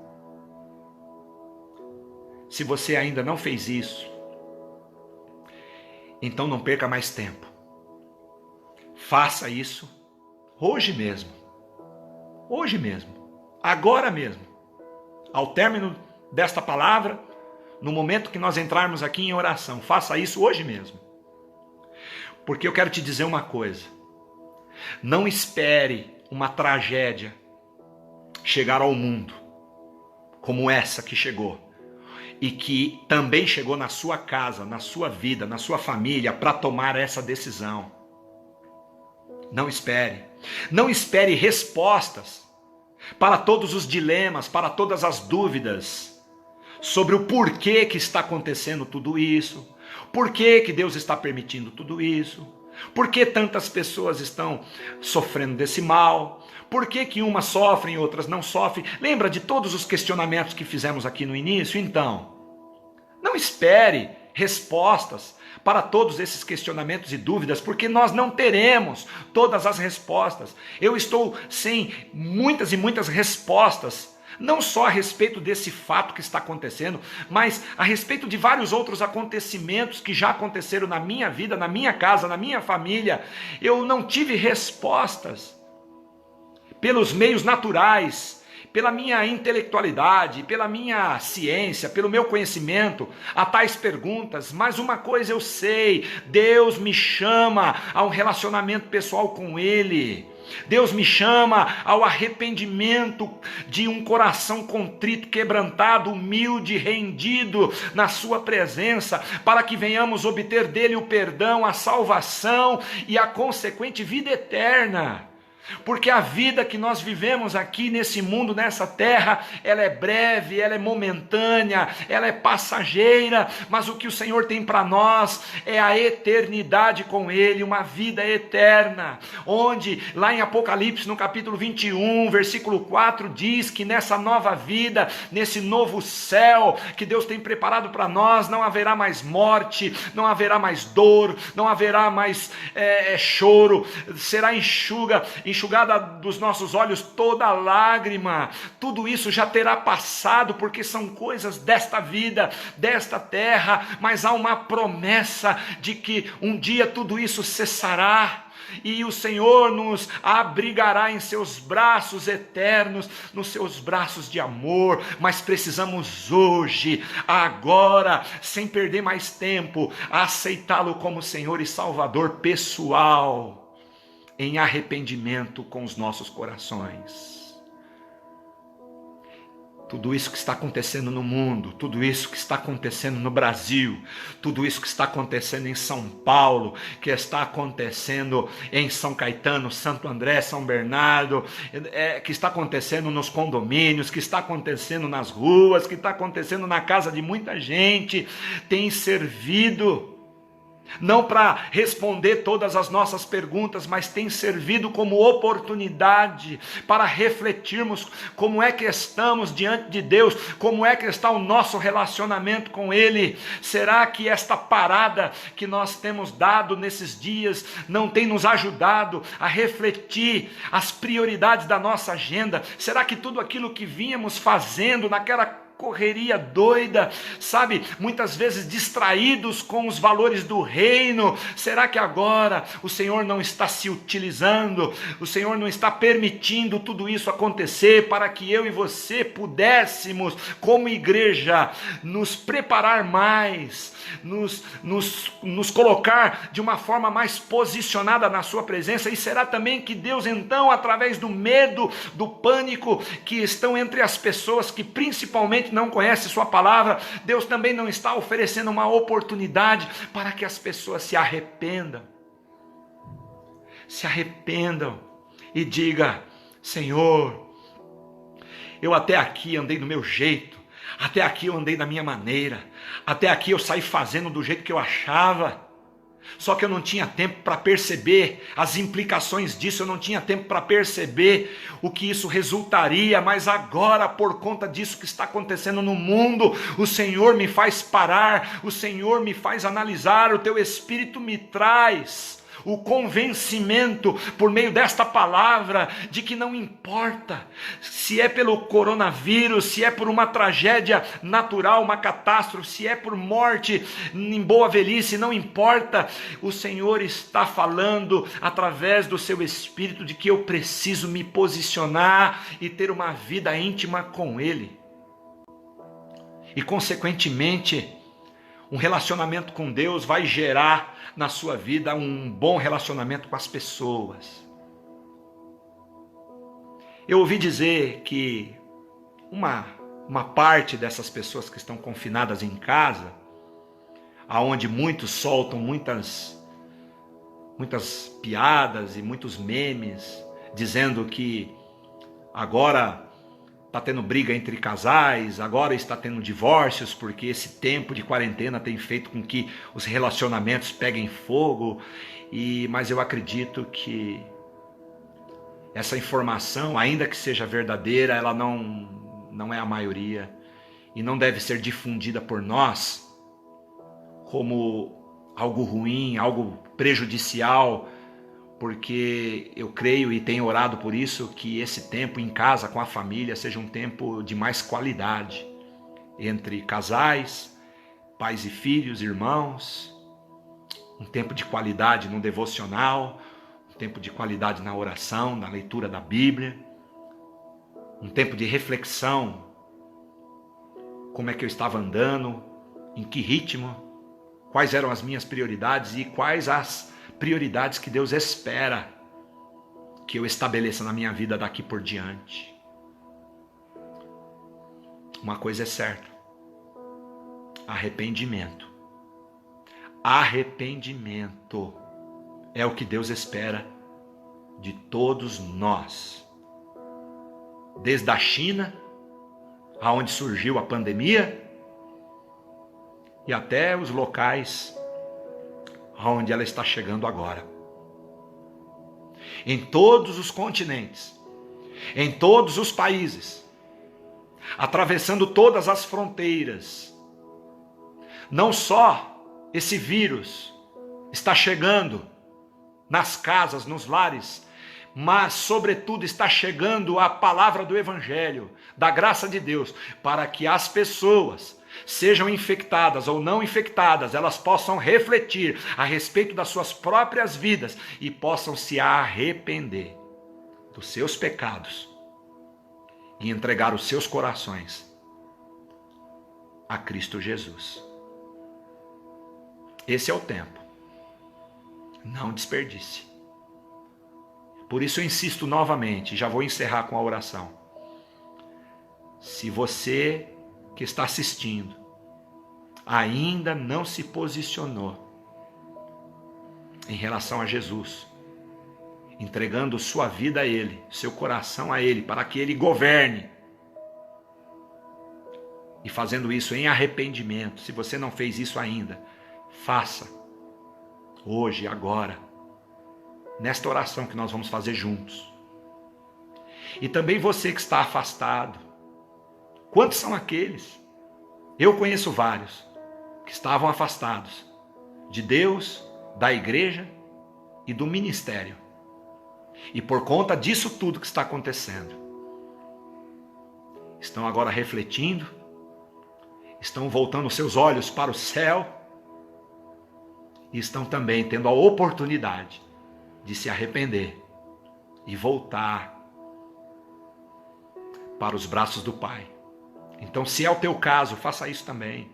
Se você ainda não fez isso, então não perca mais tempo. Faça isso hoje mesmo, agora mesmo, ao término desta palavra, no momento que nós entrarmos aqui em oração, faça isso hoje mesmo. Porque eu quero te dizer uma coisa: não espere uma tragédia chegar ao mundo como essa que chegou, e que também chegou na sua casa, na sua vida, na sua família, para tomar essa decisão. Não espere. Não espere respostas para todos os dilemas, para todas as dúvidas sobre o porquê que está acontecendo tudo isso, por que Deus está permitindo tudo isso, por que tantas pessoas estão sofrendo desse mal, por que umas sofrem e outras não sofrem. Lembra de todos os questionamentos que fizemos aqui no início? Então, não espere respostas para todos esses questionamentos e dúvidas, porque nós não teremos todas as respostas. Eu estou sem muitas e muitas respostas, não só a respeito desse fato que está acontecendo, mas a respeito de vários outros acontecimentos que já aconteceram na minha vida, na minha casa, na minha família. Eu não tive respostas pelos meios naturais, pela minha intelectualidade, pela minha ciência, pelo meu conhecimento, a tais perguntas. Mas uma coisa eu sei: Deus me chama a um relacionamento pessoal com Ele. Deus me chama ao arrependimento de um coração contrito, quebrantado, humilde, rendido na sua presença, para que venhamos obter dele o perdão, a salvação e a consequente vida eterna. Porque a vida que nós vivemos aqui nesse mundo, nessa terra, ela é breve, ela é momentânea, ela é passageira, mas o que o Senhor tem para nós é a eternidade com Ele, uma vida eterna, onde lá em Apocalipse, no capítulo 21, versículo 4, diz que nessa nova vida, nesse novo céu que Deus tem preparado para nós, não haverá mais morte, não haverá mais dor, não haverá mais choro, será enxugada dos nossos olhos toda lágrima. Tudo isso já terá passado, porque são coisas desta vida, desta terra, mas há uma promessa de que um dia tudo isso cessará, e o Senhor nos abrigará em seus braços eternos, nos seus braços de amor. Mas precisamos hoje, agora, sem perder mais tempo, aceitá-lo como Senhor e Salvador pessoal, em arrependimento com os nossos corações. Tudo isso que está acontecendo no mundo, tudo isso que está acontecendo no Brasil, tudo isso que está acontecendo em São Paulo, que está acontecendo em São Caetano, Santo André, São Bernardo, que está acontecendo nos condomínios, que está acontecendo nas ruas, que está acontecendo na casa de muita gente, tem servido não para responder todas as nossas perguntas, mas tem servido como oportunidade para refletirmos como é que estamos diante de Deus, como é que está o nosso relacionamento com Ele. Será que esta parada que nós temos dado nesses dias não tem nos ajudado a refletir as prioridades da nossa agenda? Será que tudo aquilo que vínhamos fazendo naquela correria doida, sabe, muitas vezes distraídos com os valores do reino, será que agora o Senhor não está se utilizando, o Senhor não está permitindo tudo isso acontecer para que eu e você pudéssemos, como igreja, nos preparar mais, nos colocar de uma forma mais posicionada na sua presença? E será também que Deus então, através do medo, do pânico que estão entre as pessoas que principalmente não conhecem sua palavra, Deus também não está oferecendo uma oportunidade para que as pessoas se arrependam e diga: Senhor, eu até aqui andei do meu jeito, até aqui eu andei da minha maneira, até aqui eu saí fazendo do jeito que eu achava, só que eu não tinha tempo para perceber as implicações disso, eu não tinha tempo para perceber o que isso resultaria. Mas agora, por conta disso que está acontecendo no mundo, o Senhor me faz parar, o Senhor me faz analisar, o teu Espírito me traz o convencimento por meio desta palavra de que não importa se é pelo coronavírus, se é por uma tragédia natural, uma catástrofe, se é por morte em boa velhice, não importa. O Senhor está falando através do seu Espírito de que eu preciso me posicionar e ter uma vida íntima com Ele, e consequentemente um relacionamento com Deus vai gerar na sua vida um bom relacionamento com as pessoas. Eu ouvi dizer que uma parte dessas pessoas que estão confinadas em casa, aonde muitos soltam muitas piadas e muitos memes dizendo que agora está tendo briga entre casais, agora está tendo divórcios, porque esse tempo de quarentena tem feito com que os relacionamentos peguem fogo. Mas eu acredito que essa informação, ainda que seja verdadeira, ela não é a maioria e não deve ser difundida por nós como algo ruim, algo prejudicial, porque eu creio e tenho orado por isso, que esse tempo em casa com a família seja um tempo de mais qualidade entre casais, pais e filhos, irmãos, um tempo de qualidade no devocional, um tempo de qualidade na oração, na leitura da Bíblia, um tempo de reflexão, como é que eu estava andando, em que ritmo, quais eram as minhas prioridades e quais as prioridades que Deus espera que eu estabeleça na minha vida daqui por diante. Uma coisa é certa: arrependimento. Arrependimento é o que Deus espera de todos nós. Desde a China, aonde surgiu a pandemia, e até os locais aonde ela está chegando agora. Em todos os continentes, em todos os países, atravessando todas as fronteiras, não só esse vírus está chegando nas casas, nos lares, mas sobretudo está chegando a palavra do Evangelho, da graça de Deus, para que as pessoas, sejam infectadas ou não infectadas, elas possam refletir a respeito das suas próprias vidas e possam se arrepender dos seus pecados e entregar os seus corações a Cristo Jesus. Esse é o tempo. Não desperdice. Por isso eu insisto novamente, já vou encerrar com a oração. Se você que está assistindo ainda não se posicionou em relação a Jesus, entregando sua vida a Ele, seu coração a Ele, para que Ele governe, e fazendo isso em arrependimento, se você não fez isso ainda, faça, hoje, agora, nesta oração que nós vamos fazer juntos. E também você que está afastado, quantos são aqueles? Eu conheço vários que estavam afastados de Deus, da igreja e do ministério. E por conta disso tudo que está acontecendo, estão agora refletindo, estão voltando seus olhos para o céu e estão também tendo a oportunidade de se arrepender e voltar para os braços do Pai. Então, se é o teu caso, faça isso também.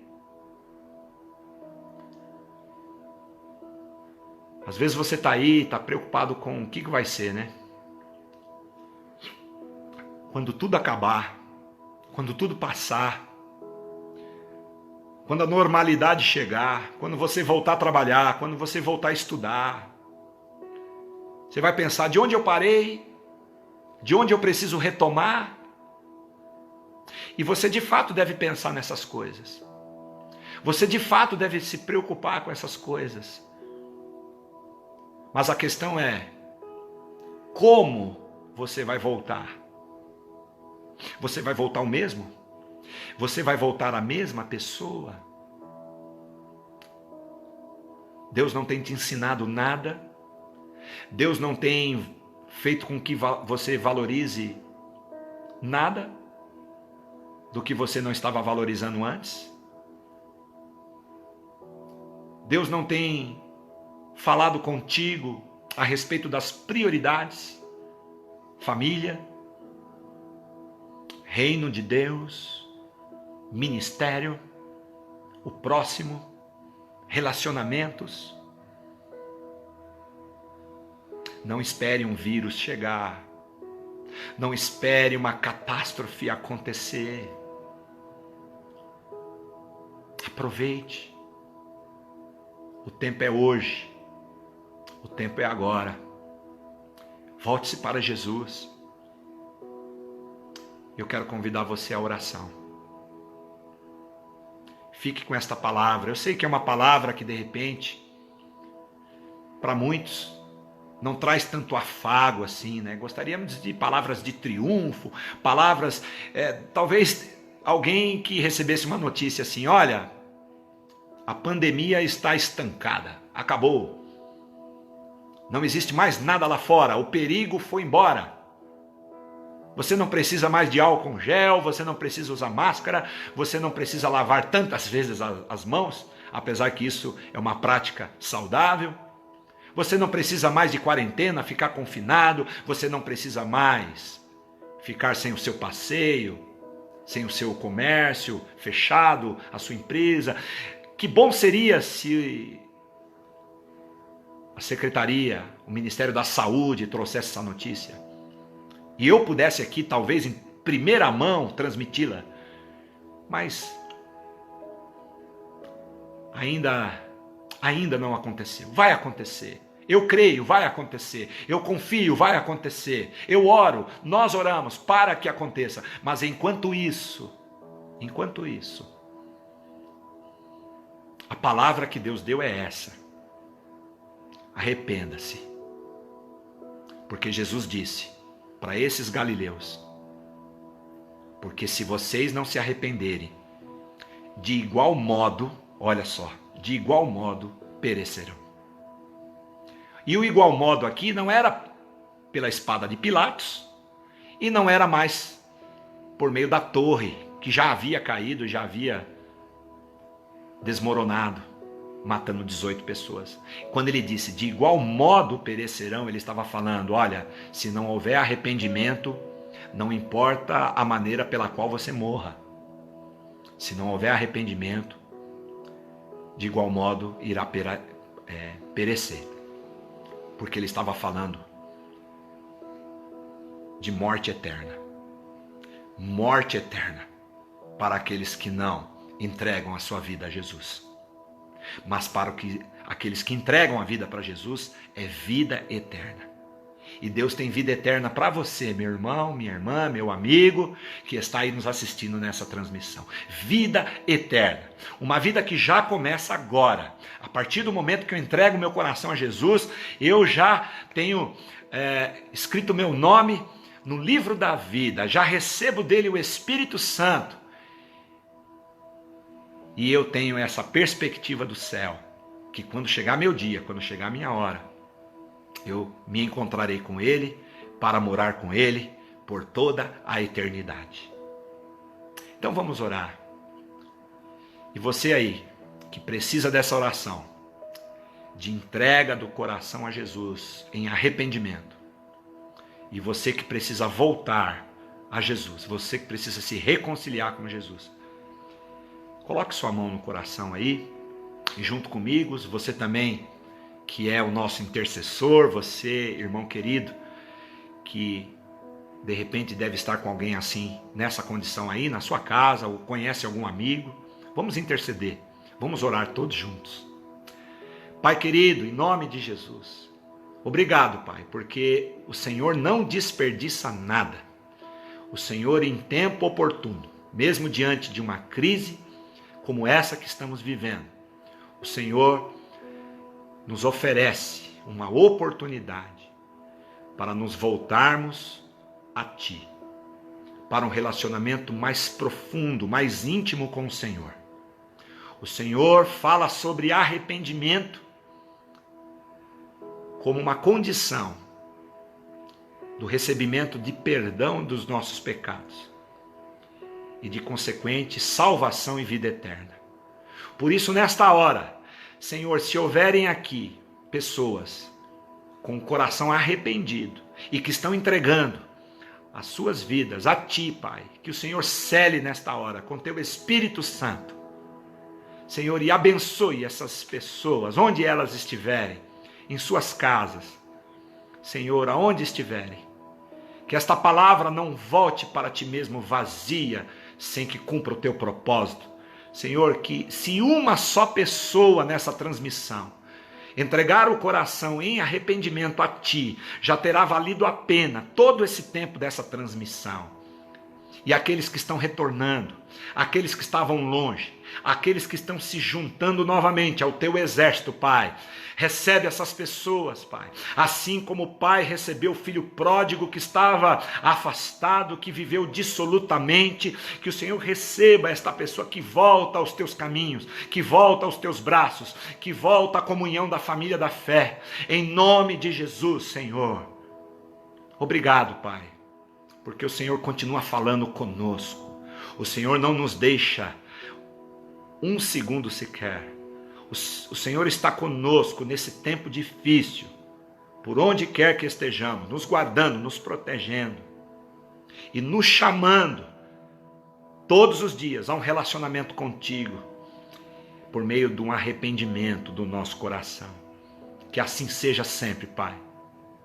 Às vezes você está aí, está preocupado com o que vai ser, né? Quando tudo acabar, quando tudo passar, quando a normalidade chegar, quando você voltar a trabalhar, quando você voltar a estudar, você vai pensar: de onde eu parei? De onde eu preciso retomar? E você de fato deve pensar nessas coisas. Você de fato deve se preocupar com essas coisas. Mas a questão é: como você vai voltar? Você vai voltar o mesmo? Você vai voltar a mesma pessoa? Deus não tem te ensinado nada? Deus não tem feito com que você valorize nada do que você não estava valorizando antes? Deus não tem falado contigo a respeito das prioridades? Família, reino de Deus, ministério, o próximo, relacionamentos. Não espere um vírus chegar. Não espere uma catástrofe acontecer. Aproveite. O tempo é hoje. O tempo é agora. Volte-se para Jesus. Eu quero convidar você à oração. Fique com esta palavra. Eu sei que é uma palavra que de repente, para muitos, não traz tanto afago assim, né? Gostaríamos de palavras de triunfo, palavras, talvez alguém que recebesse uma notícia assim: olha, a pandemia está estancada, acabou. Não existe mais nada lá fora, o perigo foi embora. Você não precisa mais de álcool gel, você não precisa usar máscara, você não precisa lavar tantas vezes as mãos, apesar que isso é uma prática saudável. Você não precisa mais de quarentena, ficar confinado, você não precisa mais ficar sem o seu passeio, sem o seu comércio fechado, a sua empresa. Que bom seria se a secretaria, o Ministério da Saúde trouxesse essa notícia e eu pudesse aqui, talvez em primeira mão, transmiti-la. Mas ainda não aconteceu. Vai acontecer. Eu creio, vai acontecer. Eu confio, vai acontecer. Eu oro, nós oramos para que aconteça. Mas enquanto isso, a palavra que Deus deu é essa: arrependa-se. Porque Jesus disse para esses galileus: porque se vocês não se arrependerem, de igual modo, olha só, de igual modo perecerão. E o igual modo aqui não era pela espada de Pilatos, e não era mais por meio da torre, que já havia caído, já havia desmoronado, matando 18 pessoas. Quando ele disse de igual modo perecerão, ele estava falando: olha, se não houver arrependimento, não importa a maneira pela qual você morra. Se não houver arrependimento, de igual modo irá perecer. Porque ele estava falando de morte eterna. Morte eterna para aqueles que não entregam a sua vida a Jesus. Mas para aqueles que entregam a vida para Jesus, é vida eterna. E Deus tem vida eterna para você, meu irmão, minha irmã, meu amigo, que está aí nos assistindo nessa transmissão. Vida eterna. Uma vida que já começa agora. A partir do momento que eu entrego meu coração a Jesus, eu já tenho escrito meu nome no livro da vida. Já recebo dele o Espírito Santo. E eu tenho essa perspectiva do céu, que quando chegar meu dia, quando chegar minha hora, eu me encontrarei com ele, para morar com ele, por toda a eternidade. Então vamos orar. E você aí, que precisa dessa oração, de entrega do coração a Jesus, em arrependimento, e você que precisa voltar a Jesus, você que precisa se reconciliar com Jesus, coloque sua mão no coração aí, e junto comigo, você também, que é o nosso intercessor, você, irmão querido, que de repente deve estar com alguém assim, nessa condição aí, na sua casa, ou conhece algum amigo, vamos interceder, vamos orar todos juntos. Pai querido, em nome de Jesus, obrigado, Pai, porque o Senhor não desperdiça nada. O Senhor, em tempo oportuno, mesmo diante de uma crise como essa que estamos vivendo, o Senhor nos oferece uma oportunidade para nos voltarmos a Ti, para um relacionamento mais profundo, mais íntimo com o Senhor. O Senhor fala sobre arrependimento como uma condição do recebimento de perdão dos nossos pecados e de consequente salvação e vida eterna. Por isso, nesta hora, Senhor, se houverem aqui pessoas com o coração arrependido e que estão entregando as suas vidas a Ti, Pai, que o Senhor cele nesta hora com Teu Espírito Santo, Senhor, e abençoe essas pessoas, onde elas estiverem, em suas casas, Senhor, aonde estiverem, que esta palavra não volte para Ti mesmo vazia, sem que cumpra o Teu propósito. Senhor, que se uma só pessoa nessa transmissão entregar o coração em arrependimento a Ti, já terá valido a pena todo esse tempo dessa transmissão. E aqueles que estão retornando, aqueles que estavam longe, aqueles que estão se juntando novamente ao Teu exército, Pai, recebe essas pessoas, Pai. Assim como o Pai recebeu o filho pródigo que estava afastado, que viveu dissolutamente, que o Senhor receba esta pessoa que volta aos Teus caminhos, que volta aos Teus braços, que volta à comunhão da família da fé. Em nome de Jesus, Senhor. Obrigado, Pai, porque o Senhor continua falando conosco. O Senhor não nos deixa um segundo sequer. O Senhor está conosco nesse tempo difícil, por onde quer que estejamos, nos guardando, nos protegendo e nos chamando todos os dias a um relacionamento contigo, por meio de um arrependimento do nosso coração. Que assim seja sempre, Pai.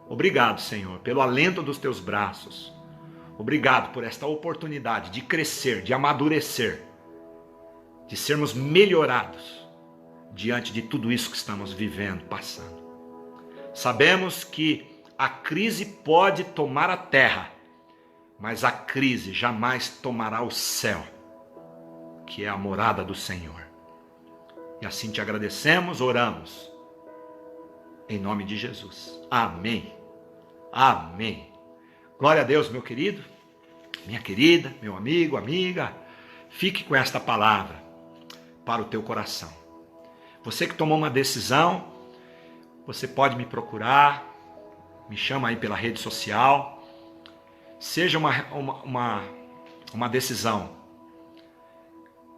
Obrigado, Senhor, pelo alento dos teus braços. Obrigado por esta oportunidade de crescer, de amadurecer, de sermos melhorados diante de tudo isso que estamos vivendo, passando. Sabemos que a crise pode tomar a terra, mas a crise jamais tomará o céu, que é a morada do Senhor. E assim te agradecemos, oramos, em nome de Jesus. Amém. Amém. Glória a Deus, meu querido, minha querida, meu amigo, amiga. Fique com esta palavra para o teu coração. Você que tomou uma decisão, você pode me procurar, me chama aí pela rede social. Seja uma decisão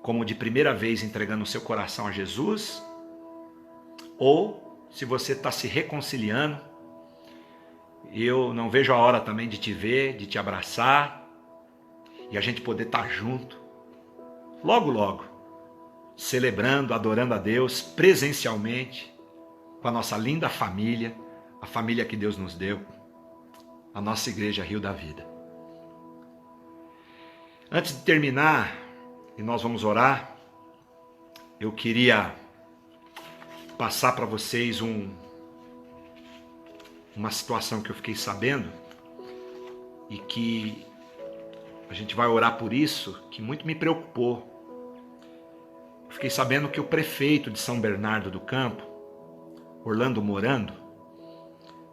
como de primeira vez entregando o seu coração a Jesus, ou se você está se reconciliando, eu não vejo a hora também de te ver, de te abraçar e a gente poder estar junto, logo, logo, celebrando, adorando a Deus presencialmente, com a nossa linda família, a família que Deus nos deu, a nossa igreja Rio da Vida. Antes de terminar, e nós vamos orar, eu queria passar para vocês uma situação que eu fiquei sabendo, e que a gente vai orar por isso, que muito me preocupou. Fiquei sabendo que o prefeito de São Bernardo do Campo, Orlando Morando,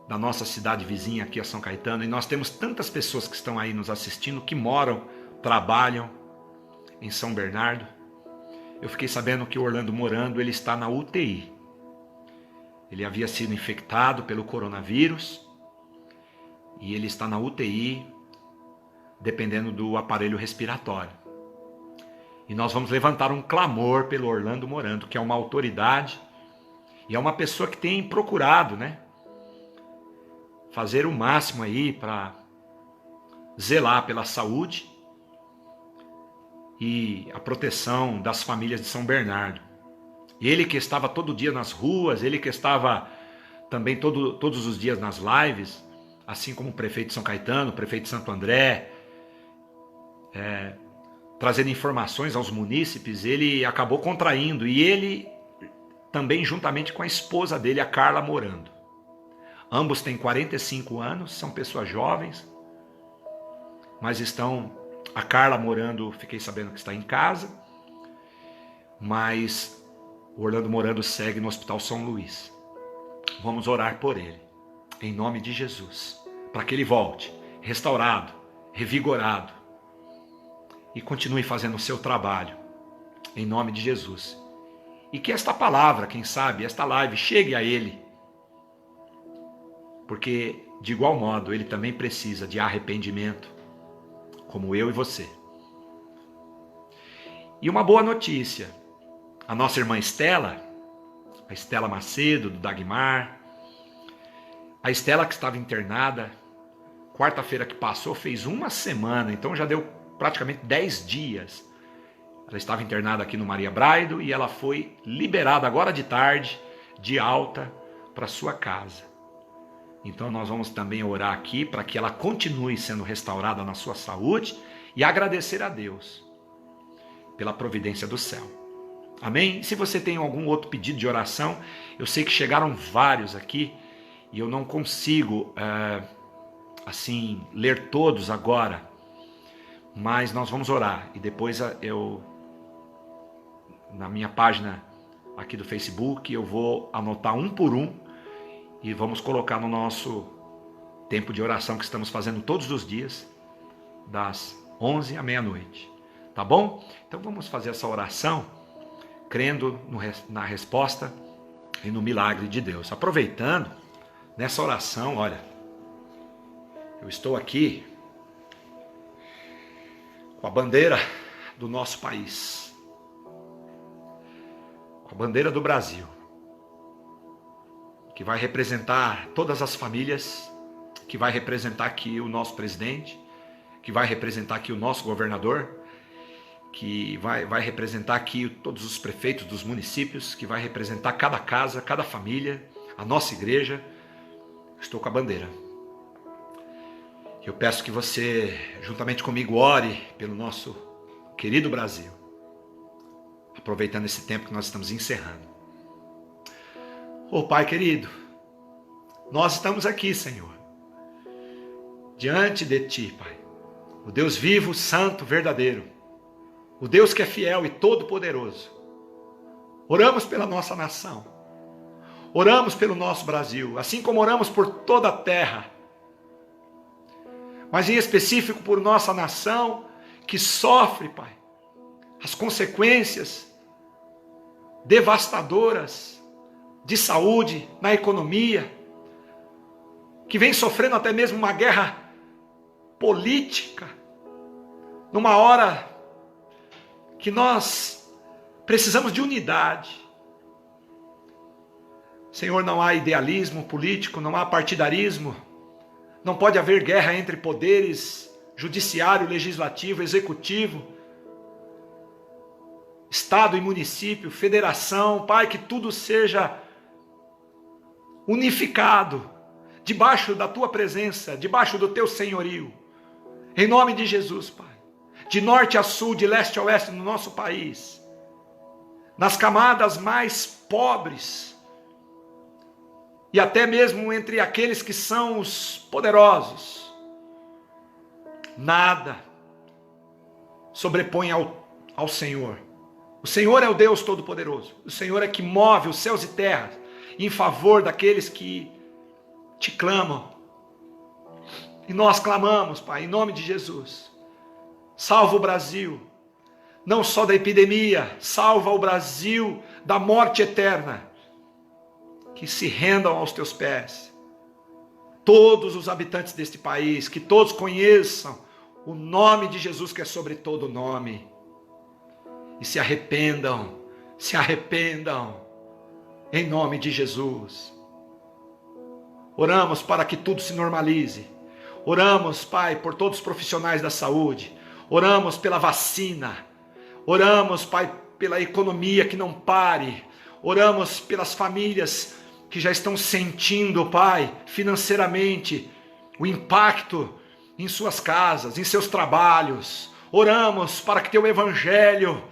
da nossa cidade vizinha aqui a São Caetano, e nós temos tantas pessoas que estão aí nos assistindo, que moram, trabalham em São Bernardo. Eu fiquei sabendo que o Orlando Morando, ele está na UTI. Ele havia sido infectado pelo coronavírus e ele está na UTI, dependendo do aparelho respiratório. E nós vamos levantar um clamor pelo Orlando Morando, que é uma autoridade e é uma pessoa que tem procurado, fazer o máximo aí para zelar pela saúde e a proteção das famílias de São Bernardo. Ele que estava todo dia nas ruas, ele que estava também todos os dias nas lives, assim como o prefeito de São Caetano, o prefeito de Santo André, trazendo informações aos munícipes, ele acabou contraindo, e ele também juntamente com a esposa dele, a Carla Morando. Ambos têm 45 anos, são pessoas jovens, mas a Carla Morando, fiquei sabendo que está em casa, mas o Orlando Morando segue no Hospital São Luís. Vamos orar por ele, em nome de Jesus, para que ele volte restaurado, revigorado, e continue fazendo o seu trabalho, em nome de Jesus. E que esta palavra, quem sabe, esta live chegue a ele, porque de igual modo ele também precisa de arrependimento, como eu e você. E uma boa notícia, a nossa irmã Estela, a Estela Macedo, do Dagmar, a Estela que estava internada, quarta-feira que passou, fez uma semana, então já deu praticamente 10 dias. Ela estava internada aqui no Maria Braido e ela foi liberada agora de tarde, de alta, para sua casa. Então nós vamos também orar aqui para que ela continue sendo restaurada na sua saúde e agradecer a Deus pela providência do céu. Amém? Se você tem algum outro pedido de oração, eu sei que chegaram vários aqui e eu não consigo, assim, ler todos agora, mas nós vamos orar e depois na minha página aqui do Facebook, eu vou anotar um por um e vamos colocar no nosso tempo de oração que estamos fazendo todos os dias, das 11 à meia-noite. Tá bom? Então vamos fazer essa oração, crendo na resposta e no milagre de Deus. Aproveitando, nessa oração, olha, eu estou aqui com a bandeira do nosso país, com a bandeira do Brasil, que vai representar todas as famílias, que vai representar aqui o nosso presidente, que vai representar aqui o nosso governador, que vai representar aqui todos os prefeitos dos municípios, que vai representar cada casa, cada família, a nossa igreja. Estou com a bandeira. Eu peço que você, juntamente comigo, ore pelo nosso querido Brasil, aproveitando esse tempo que nós estamos encerrando. Pai querido, nós estamos aqui, Senhor, diante de Ti, Pai, o Deus vivo, santo, verdadeiro, o Deus que é fiel e todo-poderoso. Oramos pela nossa nação, oramos pelo nosso Brasil, assim como oramos por toda a terra, mas em específico por nossa nação que sofre, Pai, as consequências devastadoras de saúde, na economia, que vem sofrendo até mesmo uma guerra política, numa hora que nós precisamos de unidade. Senhor, não há idealismo político, não há partidarismo, não pode haver guerra entre poderes, judiciário, legislativo, executivo, Estado e município, federação, Pai, que tudo seja unificado, debaixo da Tua presença, debaixo do Teu senhorio, em nome de Jesus, Pai, de norte a sul, de leste a oeste no nosso país, nas camadas mais pobres, e até mesmo entre aqueles que são os poderosos, nada sobrepõe ao Senhor. O Senhor é o Deus Todo-Poderoso, o Senhor é que move os céus e terras em favor daqueles que Te clamam, e nós clamamos, Pai, em nome de Jesus, salva o Brasil, não só da epidemia, salva o Brasil da morte eterna, que se rendam aos Teus pés, todos os habitantes deste país, que todos conheçam o nome de Jesus que é sobre todo nome, e se arrependam, em nome de Jesus. Oramos para que tudo se normalize. Oramos, Pai, por todos os profissionais da saúde. Oramos pela vacina. Oramos, Pai, pela economia que não pare. Oramos pelas famílias que já estão sentindo, Pai, financeiramente, o impacto em suas casas, em seus trabalhos. Oramos para que Teu Evangelho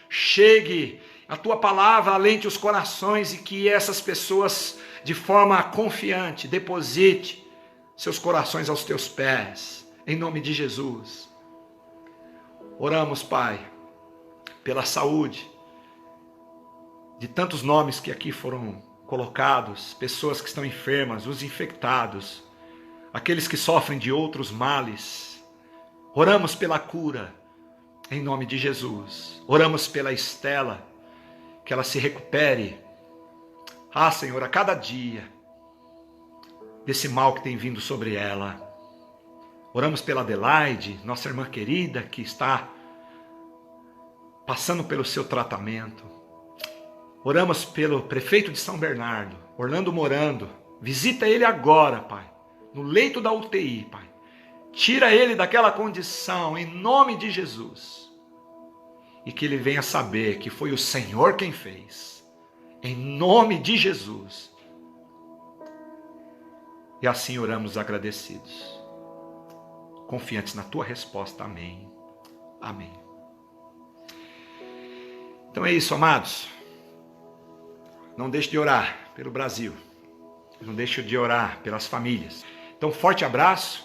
chegue, a Tua palavra alente os corações e que essas pessoas, de forma confiante, deposite seus corações aos Teus pés, em nome de Jesus. Oramos, Pai, pela saúde de tantos nomes que aqui foram colocados, pessoas que estão enfermas, os infectados, aqueles que sofrem de outros males. Oramos pela cura, em nome de Jesus. Oramos pela Estela, que ela se recupere, Senhor, a cada dia, desse mal que tem vindo sobre ela. Oramos pela Adelaide, nossa irmã querida, que está passando pelo seu tratamento. Oramos pelo prefeito de São Bernardo, Orlando Morando. Visita ele agora, Pai, no leito da UTI, Pai. Tira ele daquela condição, em nome de Jesus. E que ele venha saber que foi o Senhor quem fez. Em nome de Jesus. E assim oramos agradecidos, confiantes na Tua resposta. Amém. Amém. Então é isso, amados. Não deixe de orar pelo Brasil. Não deixe de orar pelas famílias. Então, forte abraço.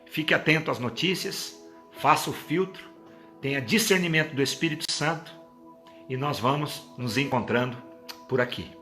Fique atento às notícias. Faça o filtro. Tenha discernimento do Espírito Santo. E nós vamos nos encontrando por aqui.